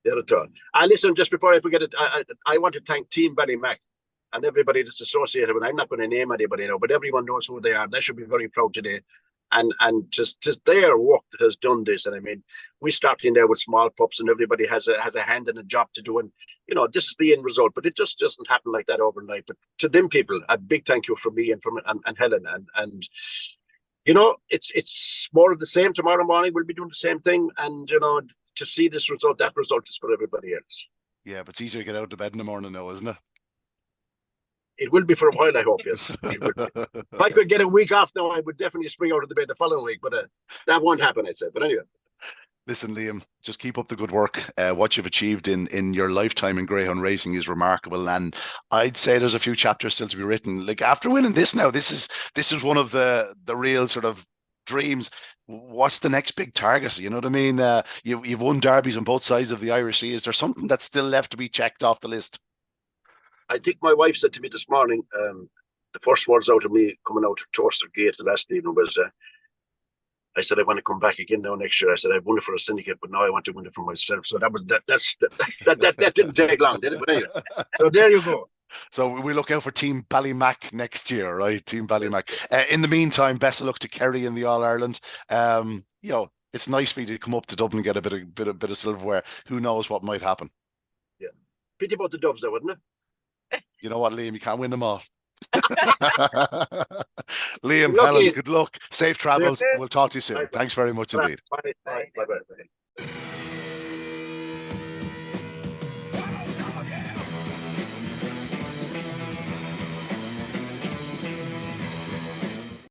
Yeah, at all. And listen, just before I forget it, I want to thank Team Ballymac and everybody that's associated with it. I'm not going to name anybody now, but everyone knows who they are. They should be very proud today. And just their work that has done this. And I mean, we started in there with small pups, and everybody has a hand and a job to do. And this is the end result, but it just doesn't happen like that overnight. But to them people, a big thank you from me and from and Helen. And it's more of the same. Tomorrow morning we'll be doing the same thing. And to see this result, that result is for everybody else. Yeah, but it's easier to get out of bed in the morning now, isn't it? It will be for a while, I hope, yes. If I could get a week off now, I would definitely spring out of the bed the following week, but that won't happen, I'd say. But anyway. Listen, Liam, just keep up the good work. What you've achieved in your lifetime in greyhound racing is remarkable, and I'd say there's a few chapters still to be written. Like, after winning this now, this is one of the real sort of dreams. What's the next big target? You know what I mean? You've won derbies on both sides of the Irish Sea. Is there something that's still left to be checked off the list? I think my wife said to me this morning, the first words out of me coming out of Toaster Gate the last evening was, I said, I want to come back again now next year. I said, I've won it for a syndicate, but now I want to win it for myself. So that didn't take long, did it? But anyway, so there you go. So we look out for Team Ballymac next year, right? Team Ballymac. In the meantime, best of luck to Kerry in the All-Ireland. It's nice for you to come up to Dublin and get a bit of silverware. Who knows what might happen? Yeah. Pity about the Dubs though, wouldn't it? You know what, Liam? You can't win them all. Liam, Helen, good luck. Safe travels. We'll talk to you soon. Thanks very much indeed. Bye.